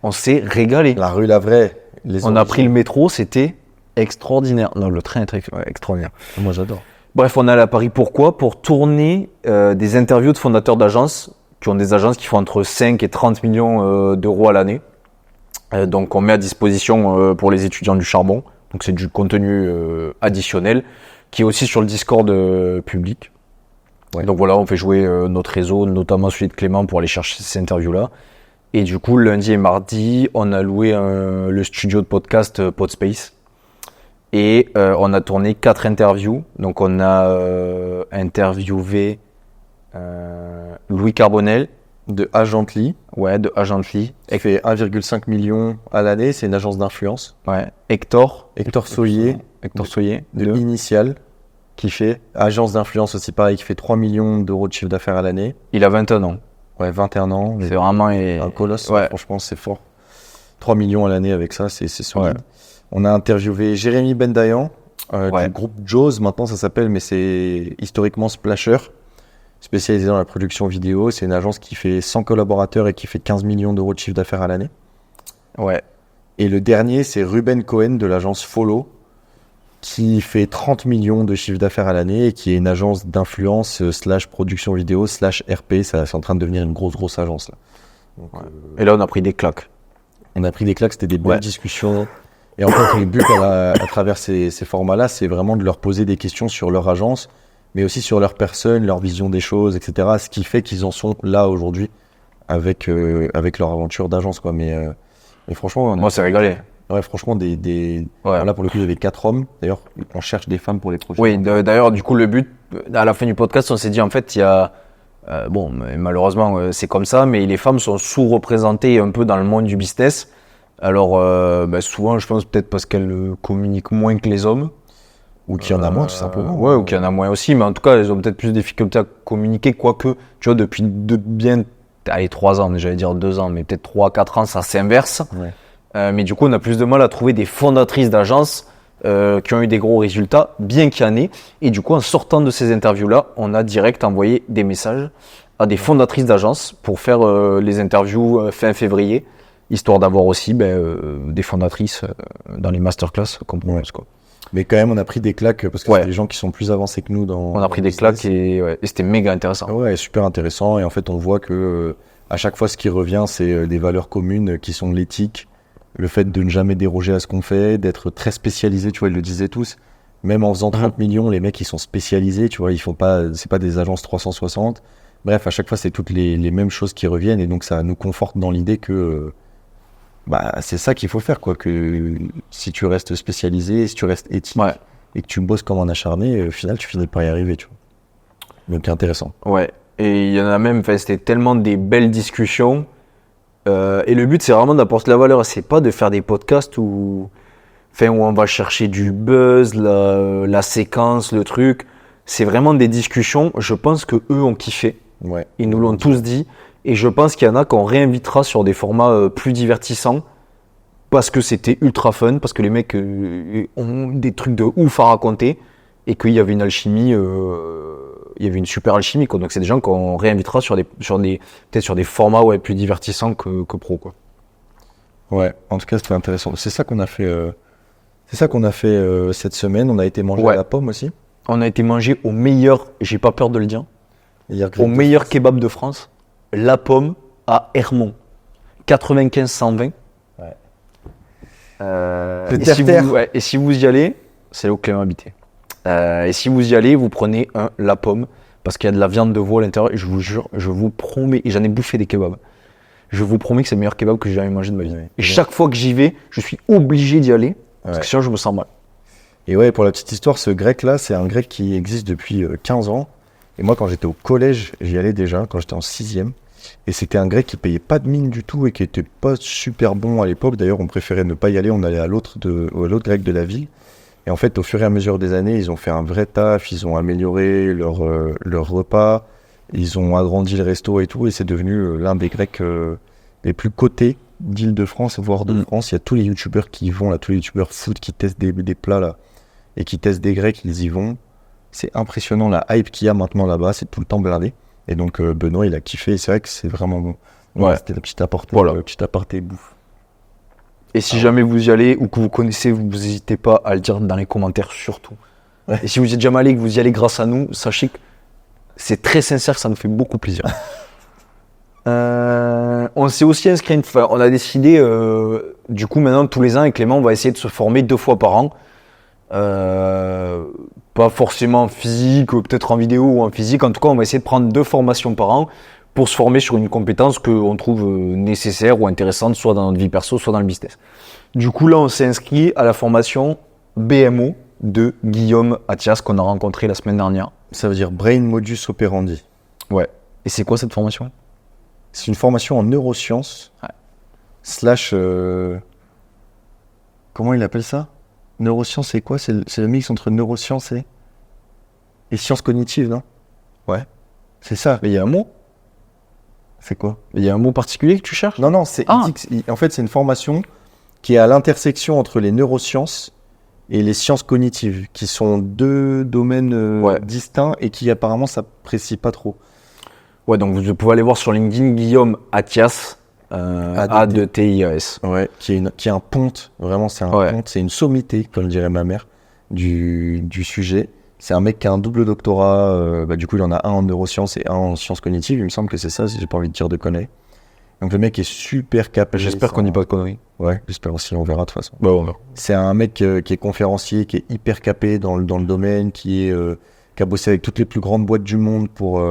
On s'est régalé. La rue La Vraie. On a pris le métro, c'était extraordinaire. Non, le train est extraordinaire. Moi, j'adore. Bref, on est allé à Paris. Pourquoi? Pour tourner des interviews de fondateurs d'agences qui ont des agences qui font entre 5 et 30 millions d'euros à l'année. Donc, on met à disposition pour les étudiants du charbon. Donc, c'est du contenu additionnel qui est aussi sur le Discord public. Ouais. Donc voilà, on fait jouer notre réseau, notamment celui de Clément, pour aller chercher ces interviews-là. Et du coup, lundi et mardi, on a loué le studio de podcast Podspace. Et on a tourné 4 interviews. Donc on a interviewé Louis Carbonel. De Agently, Ouais, de Agently. qui fait 1,5 million à l'année, c'est une agence d'influence. Ouais, Hector Soyer, de Initial, qui fait. agence d'influence aussi pareil, qui fait 3 millions d'euros de chiffre d'affaires à l'année. Il a 21 ans. Ouais, 21 ans. C'est vraiment Un colosse, ouais. franchement, c'est fort. 3 millions à l'année avec ça, c'est solide. Ouais. On a interviewé Jérémy Bendayan, Ouais. du groupe Jaws, maintenant ça s'appelle, mais c'est historiquement Splasher, spécialisé dans la production vidéo. C'est une agence qui fait 100 collaborateurs et qui fait 15 millions d'euros de chiffre d'affaires à l'année. Ouais. Et le dernier, c'est Ruben Cohen de l'agence Follow, qui fait 30 millions de chiffre d'affaires à l'année et qui est une agence d'influence / production vidéo / RP. Ça, c'est en train de devenir une grosse agence, là. Donc, Et là, on a pris des claques. on a pris des claques, c'était des belles Ouais. discussions. Et en fait, le but à travers ces formats-là, c'est vraiment de leur poser des questions sur leur agence, mais aussi sur leur personne, leur vision des choses, etc. Ce qui fait qu'ils en sont là aujourd'hui avec leur aventure d'agence, quoi. Mais franchement, on a- Moi, c'est régalé. ouais, franchement, Ouais. là pour le coup, il y avait 4 hommes. D'ailleurs, on cherche des femmes pour les prochains. Oui, d'ailleurs, du coup, le but, à la fin du podcast, on s'est dit, en fait, il y a. Bon, malheureusement, c'est comme ça, mais les femmes sont sous-représentées un peu dans le monde du business. Alors, souvent, je pense peut-être parce qu'elles communiquent moins que les hommes. Ou qu'il y en a moins, tout simplement. Ouais, ou qu'il y en a moins aussi, mais en tout cas, elles ont peut-être plus de difficultés à communiquer, quoique, tu vois, depuis bien, allez, 3 ans, j'allais dire 2 ans, mais peut-être 3-4 ans, ça s'inverse. Ouais. Mais du coup, on a plus de mal à trouver des fondatrices d'agences qui ont eu des gros résultats, bien qu'il y en ait. Et du coup, en sortant de ces interviews-là, on a direct envoyé des messages à des fondatrices d'agences pour faire les interviews fin février, histoire d'avoir aussi des fondatrices dans les masterclass qu'on propose, quoi. Mais quand même, on a pris des claques parce que Ouais. c'est des gens qui sont plus avancés que nous dans. On a pris dans des le business. claques et c'était méga intéressant. Ouais, super intéressant. Et en fait, on voit que à chaque fois, ce qui revient, c'est des valeurs communes qui sont l'éthique, le fait de ne jamais déroger à ce qu'on fait, d'être très spécialisé. Tu vois, ils le disaient tous. Même en faisant 30 millions, les mecs, ils sont spécialisés. Tu vois, ils font pas, c'est pas des agences 360. Bref, à chaque fois, c'est toutes les mêmes choses qui reviennent. Et donc, ça nous conforte dans l'idée que c'est ça qu'il faut faire, quoi. Que si tu restes spécialisé, si tu restes éthique Ouais. et que tu bosses comme un acharné, au final, tu finis par y arriver, tu vois. Donc, intéressant. Ouais, et il y en a même, c'était tellement des belles discussions. Et le but, c'est vraiment d'apporter la valeur. C'est pas de faire des podcasts où on va chercher du buzz, la séquence, le truc. C'est vraiment des discussions. Je pense que eux ont kiffé. Ouais. Ils nous l'ont tous dit. Et je pense qu'il y en a qu'on réinvitera sur des formats plus divertissants. Parce que c'était ultra fun, parce que les mecs ont des trucs de ouf à raconter. Et qu'il y avait une alchimie, il y avait une super alchimie, quoi. Donc c'est des gens qu'on réinvitera peut-être sur des formats plus divertissants que pro, quoi. Ouais, en tout cas, c'était intéressant. C'est ça qu'on a fait. Cette semaine. On a été manger Ouais. à la pomme aussi. On a été manger au meilleur, j'ai pas peur de le dire, Hier, au meilleur kebab de France, La Pomme à Hermont, 95-120. Ouais. Et si vous y allez, c'est là où Clément habitait. Et si vous y allez, vous prenez un La Pomme parce qu'il y a de la viande de veau à l'intérieur. Et je vous jure, je vous promets, et j'en ai bouffé des kebabs. Je vous promets que c'est le meilleur kebab que j'ai jamais mangé de ma vie. Ouais. Et chaque fois que j'y vais, je suis obligé d'y aller parce Ouais. que sinon je me sens mal. Et ouais, pour la petite histoire, ce grec-là, c'est un grec qui existe depuis 15 ans. Et moi, quand j'étais au collège, j'y allais déjà, quand j'étais en 6e. Et c'était un grec qui payait pas de mine du tout et qui était pas super bon à l'époque. D'ailleurs, on préférait ne pas y aller, on allait à l'autre grec de la ville. Et en fait, au fur et à mesure des années, ils ont fait un vrai taf, ils ont amélioré leur repas, ils ont agrandi le resto et tout. Et c'est devenu l'un des grecs les plus cotés d'Île-de-France, voire de France. Il y a tous les youtubeurs qui y vont, là, tous les youtubeurs foot qui testent des plats là, et qui testent des grecs, ils y vont. C'est impressionnant la hype qu'il y a maintenant là-bas, c'est tout le temps blindé. Et donc Benoît, il a kiffé, et c'est vrai que c'est vraiment bon. Ouais. C'était la petite aparté, Voilà. petite aparté bouffe. Et si jamais vous y allez ou que vous connaissez, vous n'hésitez pas à le dire dans les commentaires surtout. Ouais. Et si vous y êtes jamais allé et que vous y allez grâce à nous, sachez que c'est très sincère, ça nous fait beaucoup plaisir. On s'est aussi inscrit, on a décidé, du coup maintenant tous les ans avec Clément, on va essayer de se former 2 fois par an pas forcément en physique, peut-être en vidéo ou en physique. En tout cas, on va essayer de prendre 2 formations par an pour se former sur une compétence qu'on trouve nécessaire ou intéressante, soit dans notre vie perso, soit dans le business. Du coup, là, on s'est inscrit à la formation BMO de Guillaume Attias qu'on a rencontré la semaine dernière. Ça veut dire Brain Modus Operandi. Ouais. Et c'est quoi cette formation ? C'est une formation en neurosciences, slash... comment il appelle ça ? Neurosciences, c'est quoi ? C'est le mix entre neurosciences et sciences cognitives, non ? Ouais. C'est ça. Mais il y a un mot ? C'est quoi ? Il y a un mot particulier que tu cherches ? Non, en fait, c'est une formation qui est à l'intersection entre les neurosciences et les sciences cognitives, qui sont 2 domaines distincts et qui apparemment s'apprécient pas trop. Ouais, donc vous pouvez aller voir sur LinkedIn Guillaume Attias, A-D-T-I-A-S. Ouais, qui est un ponte, vraiment c'est un ponte, c'est une sommité, comme dirait ma mère, du sujet. C'est un mec qui a un double doctorat, du coup il en a un en neurosciences et un en sciences cognitives, il me semble que c'est ça, si j'ai pas envie de dire de conneries. Donc le mec est super capé. J'espère qu'on dit pas de conneries. Ouais, j'espère aussi, on verra de toute façon. Bah on verra. C'est un mec qui est conférencier, qui est hyper capé dans le domaine, qui a bossé avec toutes les plus grandes boîtes du monde pour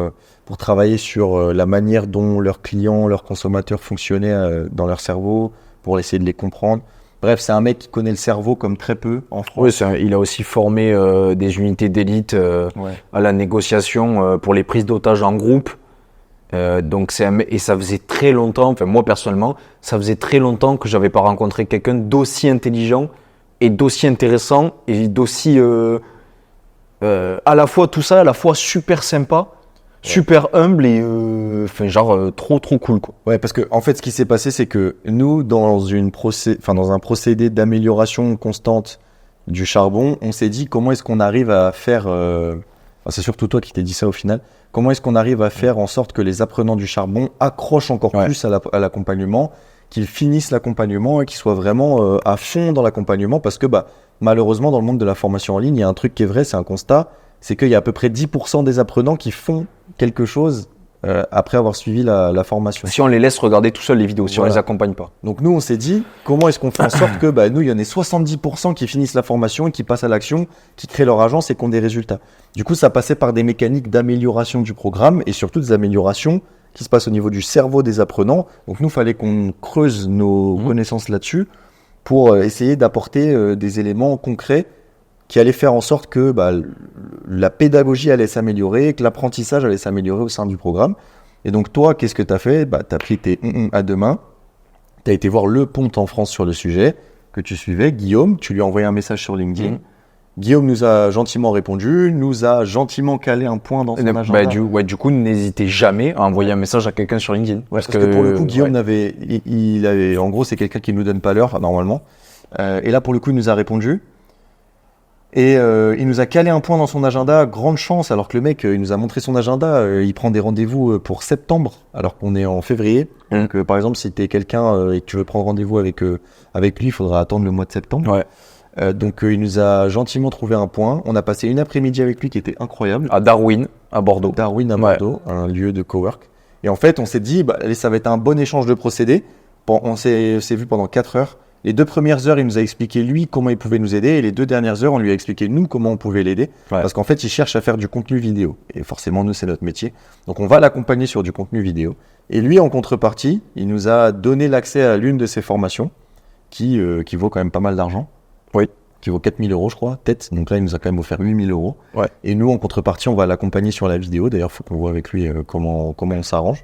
travailler sur la manière dont leurs clients, leurs consommateurs fonctionnaient dans leur cerveau, pour essayer de les comprendre. Bref, c'est un mec qui connaît le cerveau comme très peu en France. Oui, il a aussi formé des unités d'élite à la négociation pour les prises d'otages en groupe. Donc et ça faisait très longtemps, enfin moi personnellement, ça faisait très longtemps que j'avais pas rencontré quelqu'un d'aussi intelligent et d'aussi intéressant et d'aussi à la fois tout ça, à la fois super sympa, super humble et trop cool quoi. Ouais, parce que en fait ce qui s'est passé c'est que nous dans un procédé d'amélioration constante du charbon, on s'est dit comment est-ce qu'on arrive à faire c'est surtout toi qui t'es dit ça au final. Comment est-ce qu'on arrive à faire en sorte que les apprenants du charbon accrochent encore plus à l'accompagnement, qu'ils finissent l'accompagnement et qu'ils soient vraiment à fond dans l'accompagnement parce que malheureusement dans le monde de la formation en ligne, il y a un truc qui est vrai, c'est un constat, c'est qu'il y a à peu près 10% des apprenants qui font quelque chose après avoir suivi la formation. Si on les laisse regarder tout seuls les vidéos, si on les accompagne pas. Donc nous on s'est dit, comment est-ce qu'on fait en sorte que nous il y en ait 70% qui finissent la formation et qui passent à l'action, qui créent leur agence et qui ont des résultats. Du coup ça passait par des mécaniques d'amélioration du programme et surtout des améliorations qui se passent au niveau du cerveau des apprenants. Donc nous il fallait qu'on creuse nos connaissances là-dessus pour essayer d'apporter des éléments concrets qui allaient faire en sorte que la pédagogie allait s'améliorer, que l'apprentissage allait s'améliorer au sein du programme. Et donc toi, qu'est-ce que tu as fait ? Tu as pris tes à deux mains, tu as été voir le ponte en France sur le sujet que tu suivais, Guillaume, tu lui as envoyé un message sur LinkedIn. Guillaume nous a gentiment répondu, nous a gentiment calé un point dans son agenda. Du coup, n'hésitez jamais à envoyer un message à quelqu'un sur LinkedIn. Parce que pour le coup, Guillaume il avait, en gros, c'est quelqu'un qui ne nous donne pas l'heure normalement. Et là, pour le coup, il nous a répondu. Et il nous a calé un point dans son agenda, grande chance, alors que le mec, il nous a montré son agenda, il prend des rendez-vous pour septembre, alors qu'on est en février. Donc par exemple, si tu es quelqu'un et que tu veux prendre rendez-vous avec lui, il faudra attendre le mois de septembre. Donc il nous a gentiment trouvé un point. On a passé une après-midi avec lui qui était incroyable. À Darwin, à Bordeaux. Bordeaux, un lieu de cowork. Et en fait, on s'est dit, ça va être un bon échange de procédés. On s'est vu pendant 4 heures. Les 2 premières heures, il nous a expliqué lui comment il pouvait nous aider et les 2 dernières heures, on lui a expliqué nous comment on pouvait l'aider. Parce qu'en fait, il cherche à faire du contenu vidéo et forcément, nous, c'est notre métier. Donc, on va l'accompagner sur du contenu vidéo. Et lui, en contrepartie, il nous a donné l'accès à l'une de ses formations qui vaut quand même pas mal d'argent. Qui vaut 4 000 euros, je crois, tête. Donc là, il nous a quand même offert 8 000 euros. Et nous, en contrepartie, on va l'accompagner sur la vidéo. D'ailleurs, il faut qu'on voit avec lui comment on s'arrange.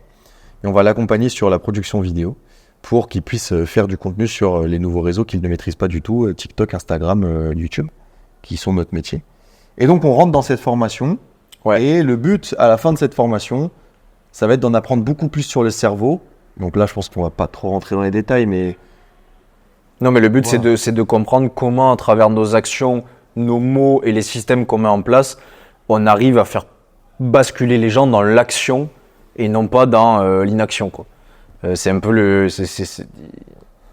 Et on va l'accompagner sur la production vidéo pour qu'il puisse faire du contenu sur les nouveaux réseaux qu'il ne maîtrise pas du tout, TikTok, Instagram, YouTube, qui sont notre métier. Et donc, on rentre dans cette formation. Et le but, à la fin de cette formation, ça va être d'en apprendre beaucoup plus sur le cerveau. Donc là, je pense qu'on va pas trop rentrer dans les détails, mais... Non, mais le but, c'est de comprendre comment, à travers nos actions, nos mots et les systèmes qu'on met en place, on arrive à faire basculer les gens dans l'action et non pas dans l'inaction, quoi. C'est un peu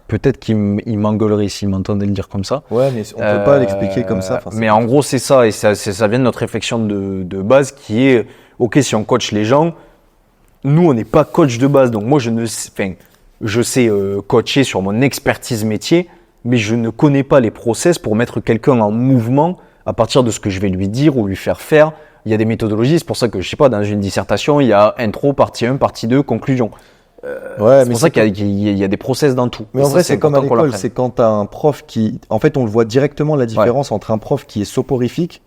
peut-être qu'il m'engueulerait s'il m'entendait le dire comme ça. Ouais, mais on peut pas l'expliquer comme ça. Mais en gros, c'est ça. Et ça vient de notre réflexion de base qui est, OK, si on coach les gens, nous, on n'est pas coach de base. Donc moi, je sais coacher sur mon expertise métier, mais je ne connais pas les process pour mettre quelqu'un en mouvement à partir de ce que je vais lui dire ou lui faire faire. Il y a des méthodologies, c'est pour ça que, je sais pas, dans une dissertation, il y a intro, partie 1, partie 2, conclusion. Ouais, C'est pour ça qu'il y a des process dans tout. Mais Et en ça, vrai, c'est comme à important qu'on l'école, l'apprenne. c'est quand t'as un prof qui... En fait, on le voit directement la différence entre un prof qui est soporifique,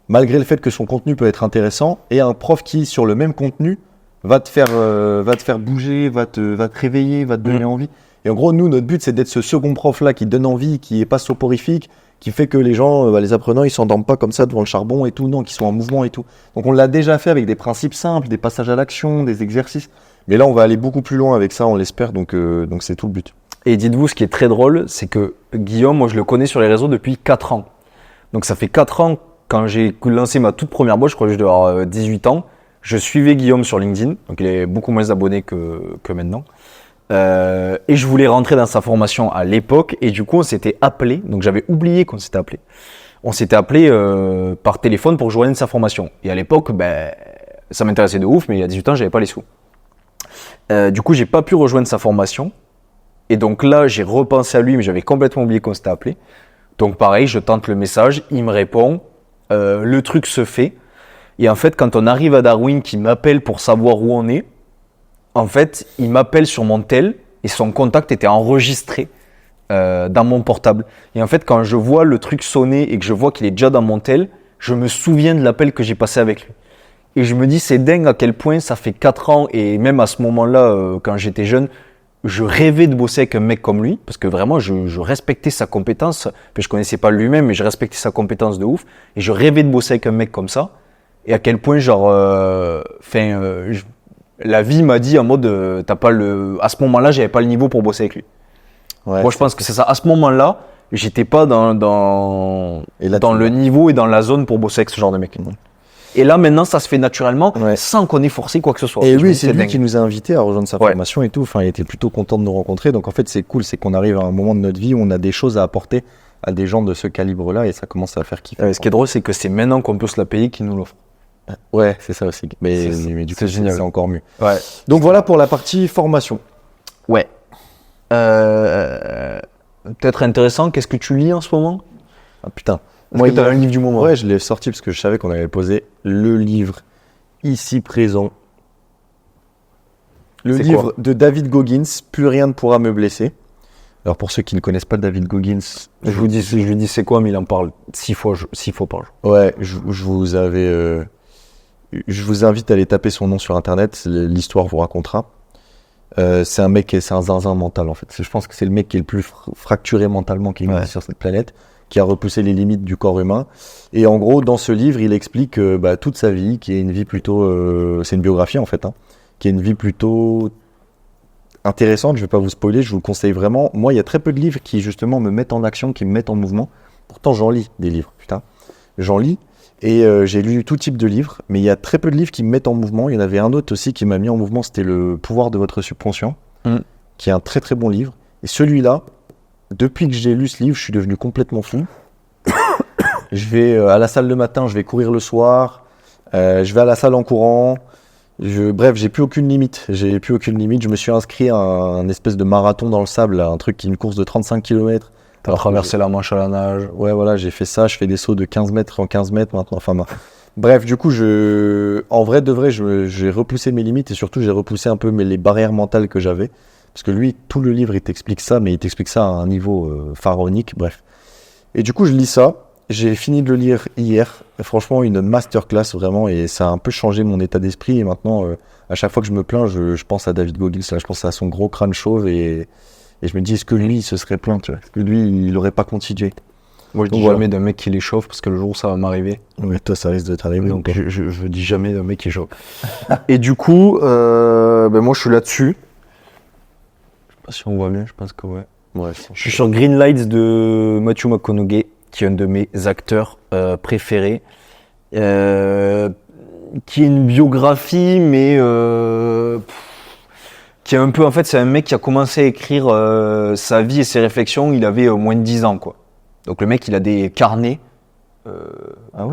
malgré le fait que son contenu peut être intéressant, et un prof qui, sur le même contenu, va te faire bouger, va te réveiller, va te donner envie. Et en gros, nous, notre but, c'est d'être ce second prof-là qui donne envie, qui est pas soporifique, qui fait que les gens, les apprenants, ils s'endorment pas comme ça devant le charbon et tout, non, qu'ils sont en mouvement et tout. Donc on l'a déjà fait avec des principes simples, des passages à l'action, des exercices. Mais là, on va aller beaucoup plus loin avec ça, on l'espère, donc c'est tout le but. Et dites-vous, ce qui est très drôle, c'est que Guillaume, moi je le connais sur les réseaux depuis 4 ans. Donc ça fait 4 ans, quand j'ai lancé ma toute première boîte, je crois que je devais avoir 18 ans, je suivais Guillaume sur LinkedIn, donc il est beaucoup moins abonné que maintenant. Et je voulais rentrer dans sa formation à l'époque, et du coup on s'était appelé, donc j'avais oublié qu'on s'était appelé. On s'était appelé par téléphone pour que je rejoigne sa formation. Et à l'époque, ça m'intéressait de ouf, mais il y a 18 ans, j'avais pas les sous. Du coup, j'ai pas pu rejoindre sa formation. Et donc là, j'ai repensé à lui, mais j'avais complètement oublié qu'on s'était appelé. Donc pareil, je tente le message, il me répond, le truc se fait. Et en fait, quand on arrive à Darwin, qui m'appelle pour savoir où on est, en fait, il m'appelle sur mon tel et son contact était enregistré dans mon portable. Et en fait, quand je vois le truc sonner et que je vois qu'il est déjà dans mon tel, je me souviens de l'appel que j'ai passé avec lui. Et je me dis, c'est dingue à quel point ça fait 4 ans, et même à ce moment-là, quand j'étais jeune, je rêvais de bosser avec un mec comme lui, parce que vraiment, je respectais sa compétence. Puis je connaissais pas lui-même, mais je respectais sa compétence de ouf. Et je rêvais de bosser avec un mec comme ça. Et à quel point, la vie m'a dit en mode, à ce moment-là, j'avais pas le niveau pour bosser avec lui. Ouais. Moi, je pense que c'est ça. À ce moment-là, j'étais pas dans Et là, le niveau et dans la zone pour bosser avec ce genre de mec. Et là, maintenant, ça se fait naturellement, sans qu'on ait forcé quoi que ce soit. Et Je me lui, dis, c'est lui dingue. qui nous a invités à rejoindre sa formation et tout. Enfin, il était plutôt content de nous rencontrer. Donc en fait, c'est cool, c'est qu'on arrive à un moment de notre vie où on a des choses à apporter à des gens de ce calibre-là, et ça commence à faire kiffer. Ce qui est drôle, c'est que c'est maintenant qu'on peut se la payer qu'ils nous l'offrent. Ouais, c'est ça aussi. Mais du coup, c'est génial. c'est encore mieux. Ouais. Donc voilà pour la partie formation. Ouais. Peut-être intéressant, qu'est-ce que tu lis en ce moment? Ah putain. Moi, tu as un livre du moment. Ouais, je l'ai sorti parce que je savais qu'on allait poser le livre ici présent. Le C'est livre quoi de David Goggins, Plus rien ne pourra me blesser. Alors pour ceux qui ne connaissent pas David Goggins, Je lui dis c'est quoi, mais il en parle 6 fois par jour. ouais, je vous invite à aller taper son nom sur internet, l'histoire vous racontera. C'est un mec, c'est un zinzin mental en fait. Je pense que c'est le mec qui est le plus fracturé mentalement qui existe sur cette planète, qui a repoussé les limites du corps humain. Et en gros, dans ce livre, il explique toute sa vie, qui est une vie plutôt, c'est une biographie en fait, qui est une vie plutôt intéressante. Je vais pas vous spoiler, je vous le conseille vraiment. Moi, il y a très peu de livres qui justement me mettent en action, qui me mettent en mouvement. Pourtant, j'en lis des livres, putain. J'en lis. Et j'ai lu tout type de livres, mais il y a très peu de livres qui me mettent en mouvement. Il y en avait un autre aussi qui m'a mis en mouvement, c'était Le pouvoir de votre subconscient, qui est un très très bon livre. Et celui-là, depuis que j'ai lu ce livre, je suis devenu complètement fou. Je vais à la salle le matin, je vais courir le soir, je vais à la salle en courant. Bref, j'ai plus aucune limite. Je me suis inscrit à un espèce de marathon dans le sable, un truc qui est une course de 35 km. T'as traversé la Manche à la nage. Ouais, voilà, j'ai fait ça. Je fais des sauts de 15 mètres en 15 mètres maintenant. Enfin, bref, du coup, en vrai de vrai, j'ai repoussé mes limites et surtout, j'ai repoussé un peu les barrières mentales que j'avais. Parce que lui, tout le livre, il t'explique ça, mais il t'explique ça à un niveau pharaonique. Bref. Et du coup, je lis ça. J'ai fini de le lire hier. Franchement, une masterclass vraiment. Et ça a un peu changé mon état d'esprit. Et maintenant, à chaque fois que je me plains, je pense à David Goggins. Là, je pense à son gros crâne chauve et je me dis, est-ce que lui, il se serait plaint, tu vois? Est-ce que lui, il n'aurait pas continué? Moi, je dis jamais d'un mec qui l'échauffe parce que le jour où ça va m'arriver. Ouais, toi, ça risque de t'arriver. Donc, je dis jamais d'un mec qui échauffe. Et du coup, moi, je suis là-dessus. Je sais pas si on voit bien, je pense que ouais. Je suis sur Green Lights de Matthew McConaughey, qui est un de mes acteurs préférés. Qui est une biographie, mais qui est un peu, en fait, c'est un mec qui a commencé à écrire sa vie et ses réflexions, il avait moins de 10 ans, quoi. Donc le mec, il a des carnets,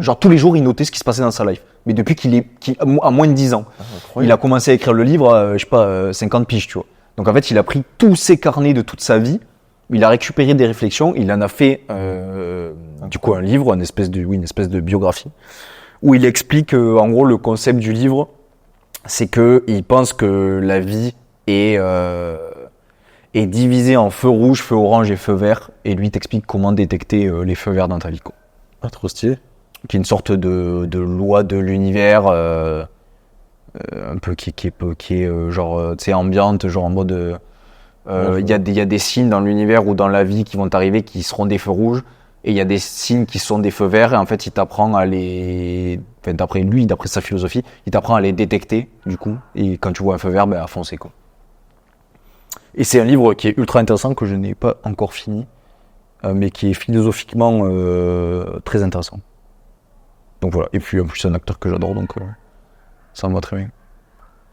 genre tous les jours, il notait ce qui se passait dans sa life. Mais depuis qu'il a moins de 10 ans, il a commencé à écrire le livre, je sais pas, 50 piges, tu vois. Donc en fait, il a pris tous ses carnets de toute sa vie, il a récupéré des réflexions, il en a fait du coup un livre, une espèce de biographie, où il explique en gros le concept du livre, c'est que il pense que la vie est divisée en feu rouge, feu orange et feu vert, et lui t'explique comment détecter les feux verts dans ta vie, quoi. Ah, trop stylé. Qui est une sorte de loi de l'univers, un peu qui est genre tu sais ambiante, genre en mode il y a des signes dans l'univers ou dans la vie qui vont t'arriver qui seront des feux rouges, et il y a des signes qui sont des feux verts, et en fait il t'apprend à les, enfin d'après sa philosophie, il t'apprend à les détecter du coup, et quand tu vois un feu vert, ben à foncer, quoi. Et c'est un livre qui est ultra intéressant, que je n'ai pas encore fini, mais qui est philosophiquement très intéressant. Donc voilà, et puis en plus c'est un acteur que j'adore, donc ça me va très bien.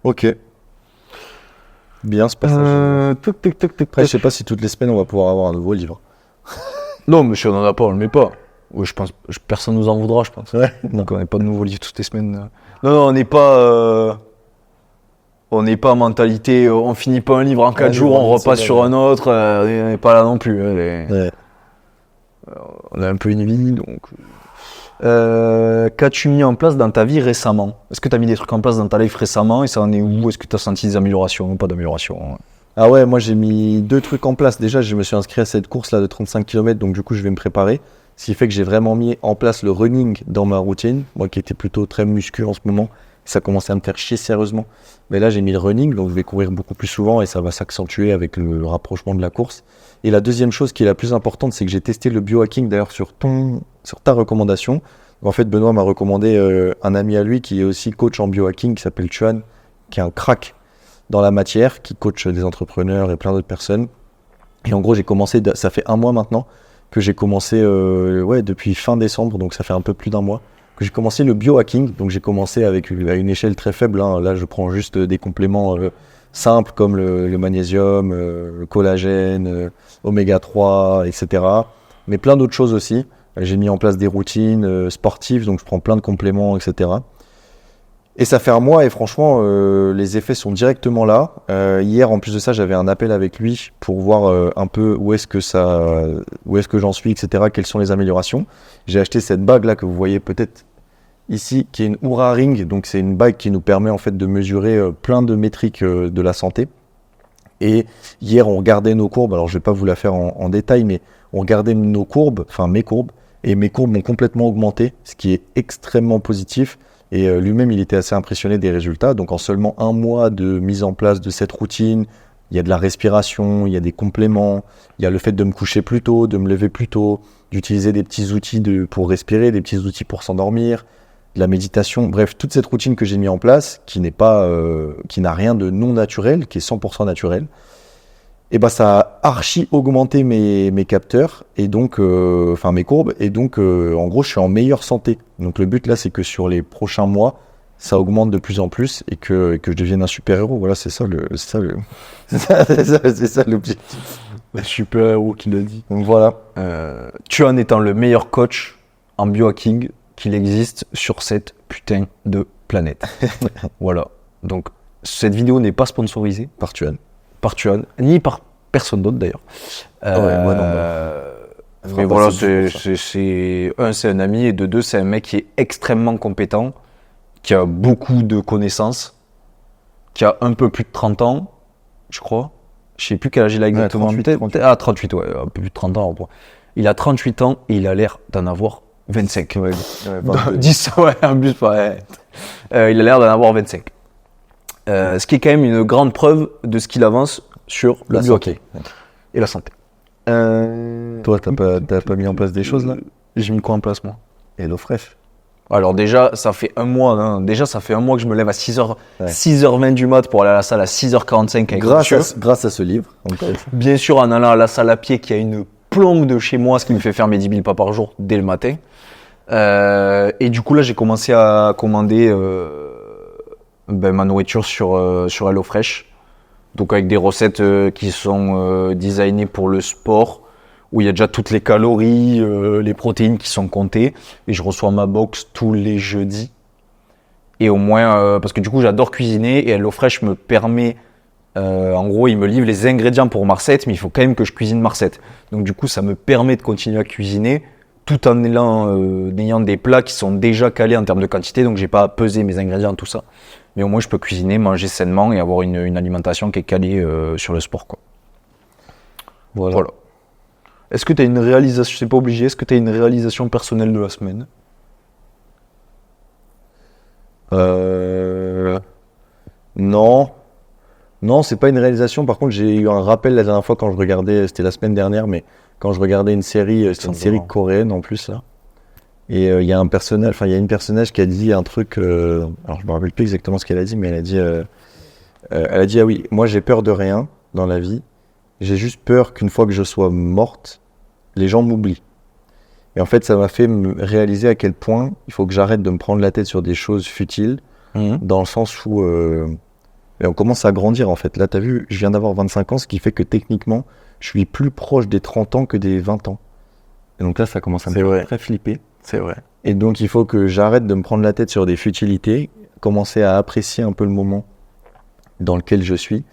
Ok. Bien ce passage. Après, je sais pas si toutes les semaines on va pouvoir avoir un nouveau livre. Non, mais si on en a pas, on le met pas. Ouais, je pense, personne nous en voudra, je pense. Ouais. Donc on n'est pas de nouveaux livres toutes les semaines. Non, on n'est pas en mentalité, on finit pas un livre en 4 jours, on repasse sur un autre, on n'est pas là non plus. Ouais. On a un peu une vie, donc... qu'as-tu mis en place dans ta vie récemment? Est-ce que tu as mis des trucs en place dans ta life récemment, et ça en est où? Est-ce que tu as senti des améliorations ou pas d'amélioration? Ah ouais, moi j'ai mis 2 trucs en place. Déjà, je me suis inscrit à cette course là de 35 km, donc du coup je vais me préparer. Ce qui fait que j'ai vraiment mis en place le running dans ma routine. Moi qui étais plutôt très muscu en ce moment, ça commençait à me faire chier sérieusement. Mais là j'ai mis le running, donc je vais courir beaucoup plus souvent et ça va s'accentuer avec le rapprochement de la course. Et la deuxième chose qui est la plus importante, c'est que j'ai testé le biohacking d'ailleurs sur ta recommandation. En fait, Benoît m'a recommandé un ami à lui qui est aussi coach en biohacking, qui s'appelle Chuan, qui est un crack dans la matière, qui coach des entrepreneurs et plein d'autres personnes. Et en gros, j'ai commencé, ça fait 1 mois maintenant, que j'ai commencé, depuis fin décembre, donc ça fait un peu plus d'1 mois, que j'ai commencé le biohacking. Donc j'ai commencé à une échelle très faible, hein. Là, je prends juste des compléments simples comme le magnésium, le collagène, oméga 3, etc. Mais plein d'autres choses aussi. J'ai mis en place des routines sportives, donc je prends plein de compléments, etc. Et ça fait 1 mois et franchement, les effets sont directement là. Hier, en plus de ça, j'avais un appel avec lui pour voir un peu où est-ce que j'en suis, etc. Quelles sont les améliorations. J'ai acheté cette bague là que vous voyez peut-être ici, qui est une Oura Ring. Donc c'est une bague qui nous permet en fait de mesurer plein de métriques de la santé. Et hier, on regardait nos courbes. Alors je vais pas vous la faire en détail, mais on regardait nos courbes, enfin mes courbes, et mes courbes ont complètement augmenté, ce qui est extrêmement positif. Et lui-même, il était assez impressionné des résultats. Donc en seulement 1 mois de mise en place de cette routine, il y a de la respiration, il y a des compléments, il y a le fait de me coucher plus tôt, de me lever plus tôt, d'utiliser des petits outils pour respirer, des petits outils pour s'endormir, de la méditation. Bref, toute cette routine que j'ai mis en place, qui n'a rien de non naturel, qui est 100% naturel, et bah ça a archi augmenté mes capteurs et donc mes courbes, et donc en gros je suis en meilleure santé. Donc le but là, c'est que sur les prochains mois ça augmente de plus en plus et que je devienne un super héros. Voilà, c'est ça l'objectif. Le super héros qui l'a dit. Donc voilà. Tu en étant le meilleur coach en biohacking qu'il existe sur cette putain de planète. Voilà. Donc cette vidéo n'est pas sponsorisée Par Tuan. Ni par personne d'autre d'ailleurs. Moi non. Mais voilà, c'est un ami, et de 2, c'est un mec qui est extrêmement compétent, qui a beaucoup de connaissances, qui a un peu plus de 30 ans, je crois. Je sais plus quel âge il a exactement. 38. Ah, 38, ouais, un peu plus de 30 ans. Il a 38 ans et il a l'air d'en avoir 25. Ouais, 10, ouais, en plus, ouais. Il a l'air d'en avoir 25. Ce qui est quand même une grande preuve de ce qu'il avance sur le biohacking et la santé. Toi, t'as pas mis en place des choses là? J'ai mis quoi en place, moi? HelloFresh. Alors déjà, ça fait 1 mois. Hein. Déjà, ça fait 1 mois que je me lève à 6h20 du mat pour aller à la salle à 6h45 avec grâce à ce livre. Bien sûr, en allant à la salle à pied qui a une plombe de chez moi, ce qui me fait faire mes 10 000 pas par jour dès le matin. Et du coup, là, j'ai commencé à commander ma nourriture sur HelloFresh. Donc avec des recettes qui sont designées pour le sport, où il y a déjà toutes les calories, les protéines qui sont comptées. Et je reçois ma box tous les jeudis. Et au moins, parce que du coup j'adore cuisiner, et HelloFresh me permet, en gros il me livre les ingrédients pour ma recette, mais il faut quand même que je cuisine ma recette. Donc du coup ça me permet de continuer à cuisiner tout en ayant des plats qui sont déjà calés en termes de quantité, donc j'ai pas à peser mes ingrédients, tout ça. Mais au moins je peux cuisiner, manger sainement et avoir une alimentation qui est calée sur le sport, quoi. Voilà. Est-ce que tu as une réalisation, c'est pas obligé, est-ce que tu as une réalisation personnelle de la semaine? Non. Non, c'est pas une réalisation. Par contre, j'ai eu un rappel la dernière fois quand je regardais, c'était la semaine dernière, mais quand je regardais une série, c'était une série coréenne en plus là. Et il y a un personnage, enfin il y a une personnage qui a dit un truc. Alors je me rappelle plus exactement ce qu'elle a dit, mais elle a dit ah oui, moi j'ai peur de rien dans la vie. J'ai juste peur qu'une fois que je sois morte, les gens m'oublient. Et en fait, ça m'a fait me réaliser à quel point il faut que j'arrête de me prendre la tête sur des choses futiles, dans le sens où et on commence à grandir en fait. Là, t'as vu, je viens d'avoir 25 ans, ce qui fait que techniquement, je suis plus proche des 30 ans que des 20 ans. Et donc là, ça commence à me faire très flipper. C'est vrai. Et donc, il faut que j'arrête de me prendre la tête sur des futilités, commencer à apprécier un peu le moment dans lequel je suis,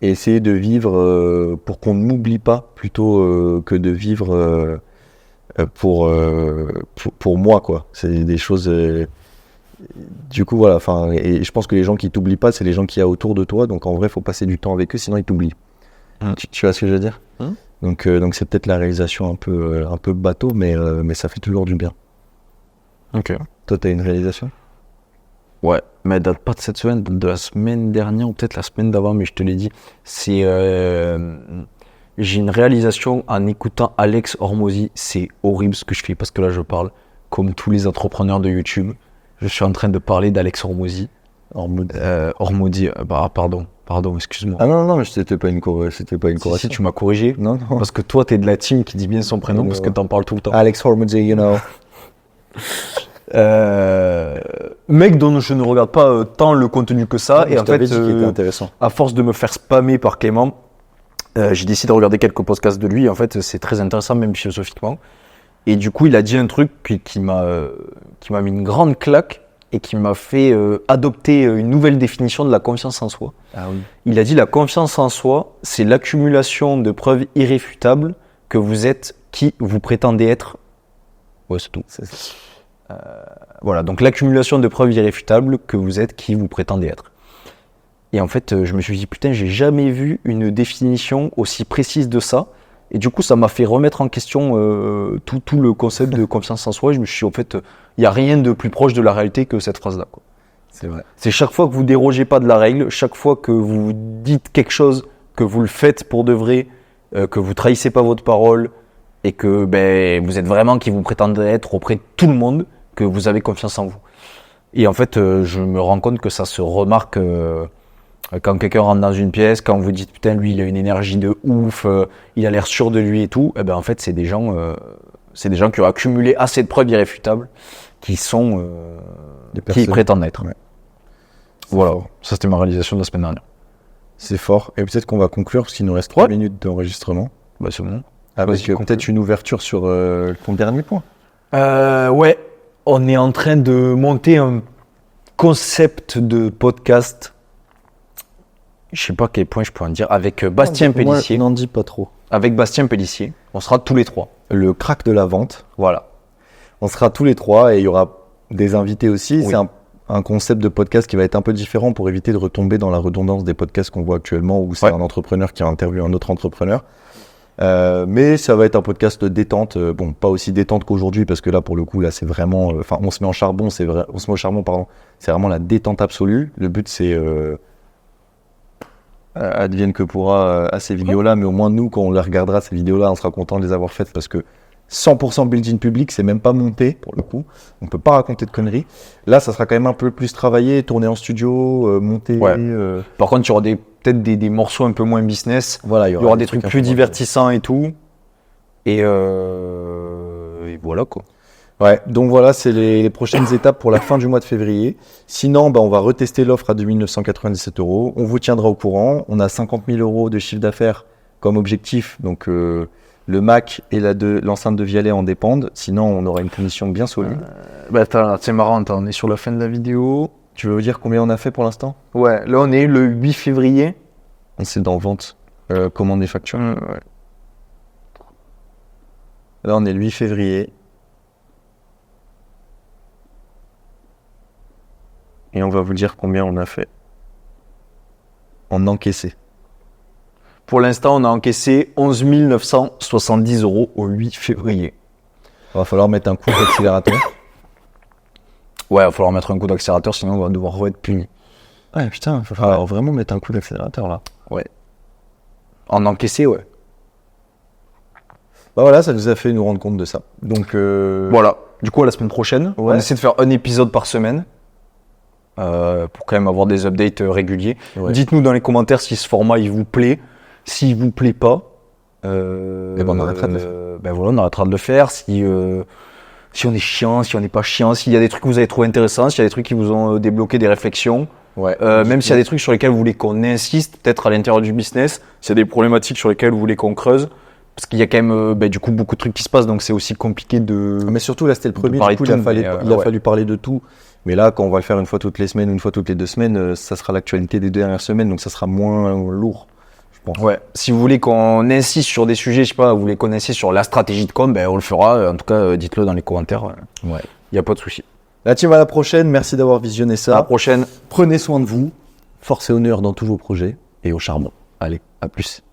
et essayer de vivre pour qu'on ne m'oublie pas, plutôt que de vivre pour moi, quoi. C'est des choses... du coup, voilà, enfin, et je pense que les gens qui t'oublient pas, c'est les gens qu'il y a autour de toi, donc en vrai, il faut passer du temps avec eux, sinon ils t'oublient. Tu vois ce que je veux dire? Donc c'est peut-être la réalisation un peu bateau, mais ça fait toujours du bien. Ok. Toi, t'as une réalisation? Ouais, mais elle date pas de cette semaine, de la semaine dernière ou peut-être la semaine d'avant, mais je te l'ai dit. C'est j'ai une réalisation en écoutant Alex Hormozy. C'est horrible ce que je fais parce que là je parle comme tous les entrepreneurs de YouTube. Je suis en train de parler d'Alex Hormozy. Hormozy, pardon, excuse-moi. Ah non, mais c'était pas une correction. Si tu m'as corrigé. Non. Parce que toi, t'es de la team qui dit bien son prénom parce que t'en parles tout le temps. Alex Hormozy, you know. Mec dont je ne regarde pas tant le contenu que ça, et en fait, dit qu'il était intéressant. à force de me faire spammer par Clément, j'ai décidé de regarder quelques podcasts de lui. Et en fait, c'est très intéressant, même philosophiquement. Et du coup, il a dit un truc qui m'a mis une grande claque et qui m'a fait adopter une nouvelle définition de la confiance en soi. Ah oui. Il a dit la confiance en soi, c'est l'accumulation de preuves irréfutables que vous êtes qui vous prétendez être. Ouais, c'est tout. Voilà, donc l'accumulation de preuves irréfutables que vous êtes qui vous prétendez être. Et en fait, je me suis dit, putain, j'ai jamais vu une définition aussi précise de ça. Et du coup, ça m'a fait remettre en question tout le concept de confiance en soi. Et je me suis dit, en fait, il n'y a rien de plus proche de la réalité que cette phrase-là, quoi. C'est vrai. C'est chaque fois que vous dérogez pas de la règle, chaque fois que vous dites quelque chose, que vous le faites pour de vrai, que vous trahissez pas votre parole, et que vous êtes vraiment qui vous prétendez être auprès de tout le monde, que vous avez confiance en vous. Et en fait, je me rends compte que ça se remarque quand quelqu'un rentre dans une pièce, quand vous dites putain, lui il a une énergie de ouf, il a l'air sûr de lui et tout. Et en fait, c'est des gens qui ont accumulé assez de preuves irréfutables, qui sont qui prétendent être. Ouais. Voilà, ça c'était ma réalisation de la semaine dernière. C'est fort. Et peut-être qu'on va conclure parce qu'il nous reste 3 minutes d'enregistrement. Bah c'est bon. Avec peut-être une ouverture sur ton dernier point. Ouais, on est en train de monter un concept de podcast. Je sais pas à quel point je peux en dire. Avec Bastien Pellissier. N'en dis pas trop. Avec Bastien Pellissier. On sera tous les trois. Le crack de la vente. Voilà. On sera tous les trois et il y aura des invités aussi. Oui. C'est un concept de podcast qui va être un peu différent pour éviter de retomber dans la redondance des podcasts qu'on voit actuellement où c'est un entrepreneur qui a interviewé un autre entrepreneur. Mais ça va être un podcast détente, bon pas aussi détente qu'aujourd'hui parce que là pour le coup là c'est vraiment, enfin on se met au charbon, c'est vraiment la détente absolue. Le but c'est advienne que pourra à ces vidéos-là, mais au moins nous quand on les regardera ces vidéos-là, on sera content de les avoir faites parce que 100% build-in public, c'est même pas monté pour le coup. On peut pas raconter de conneries. Là, ça sera quand même un peu plus travaillé, tourné en studio, monté. Ouais. Par contre, il y aura peut-être des morceaux un peu moins business. Voilà, il y aura des trucs plus divertissants et tout. Et voilà quoi. Ouais, donc voilà, c'est les prochaines étapes pour la fin du mois de février. Sinon, on va retester l'offre à 2 997 €. On vous tiendra au courant. On a 50 000 € de chiffre d'affaires comme objectif. Donc, le Mac et l'enceinte de Vialet en dépendent. Sinon, on aura une commission bien solide. C'est marrant, on est sur la fin de la vidéo. Tu veux me dire combien on a fait pour l'instant? Ouais, là on est le 8 février. C'est dans vente, commande et facture. Ouais. Là, on est le 8 février. et on va vous dire combien on a fait en encaissé. Pour l'instant, on a encaissé 11 970 € au 8 février. Il va falloir mettre un coup d'accélérateur. Ouais, il va falloir mettre un coup d'accélérateur, sinon on va devoir être puni. Ouais, putain, il va falloir vraiment mettre un coup d'accélérateur là. Ouais. En encaissé, ouais. Bah voilà, ça nous a fait nous rendre compte de ça. Donc Voilà. Du coup, à la semaine prochaine, on essaie de faire un épisode par semaine. Pour quand même avoir des updates réguliers. Ouais. Dites-nous dans les commentaires si ce format il vous plaît. S'il vous plaît pas, Et ben on arrêtera de le faire. Ben voilà, on arrêtera de le faire. Si on est chiant, si on n'est pas chiant, s'il y a des trucs que vous avez trouvé intéressants, s'il y a des trucs qui vous ont débloqué des réflexions, Ouais. même s'il y a des trucs sur lesquels vous voulez qu'on insiste, peut-être à l'intérieur du business, s'il y a des problématiques sur lesquelles vous voulez qu'on creuse, parce qu'il y a quand même du coup beaucoup de trucs qui se passent, donc c'est aussi compliqué de. Mais surtout là c'était le premier, parler du coup de il a tout, fallu, mais, il a ouais. fallu parler de tout. Mais là quand on va le faire une fois toutes les semaines ou une fois toutes les 2 semaines, ça sera l'actualité des 2 dernières semaines, donc ça sera moins lourd, je pense. Ouais. Si vous voulez qu'on insiste sur des sujets, je sais pas, vous voulez qu'on insiste sur la stratégie de com, ben on le fera. En tout cas, dites-le dans les commentaires. Ouais. Il n'y a pas de souci. La team à la prochaine, merci d'avoir visionné À la ça. prochaine. Prenez soin de vous, force et honneur dans tous vos projets et au charbon. Allez, à plus.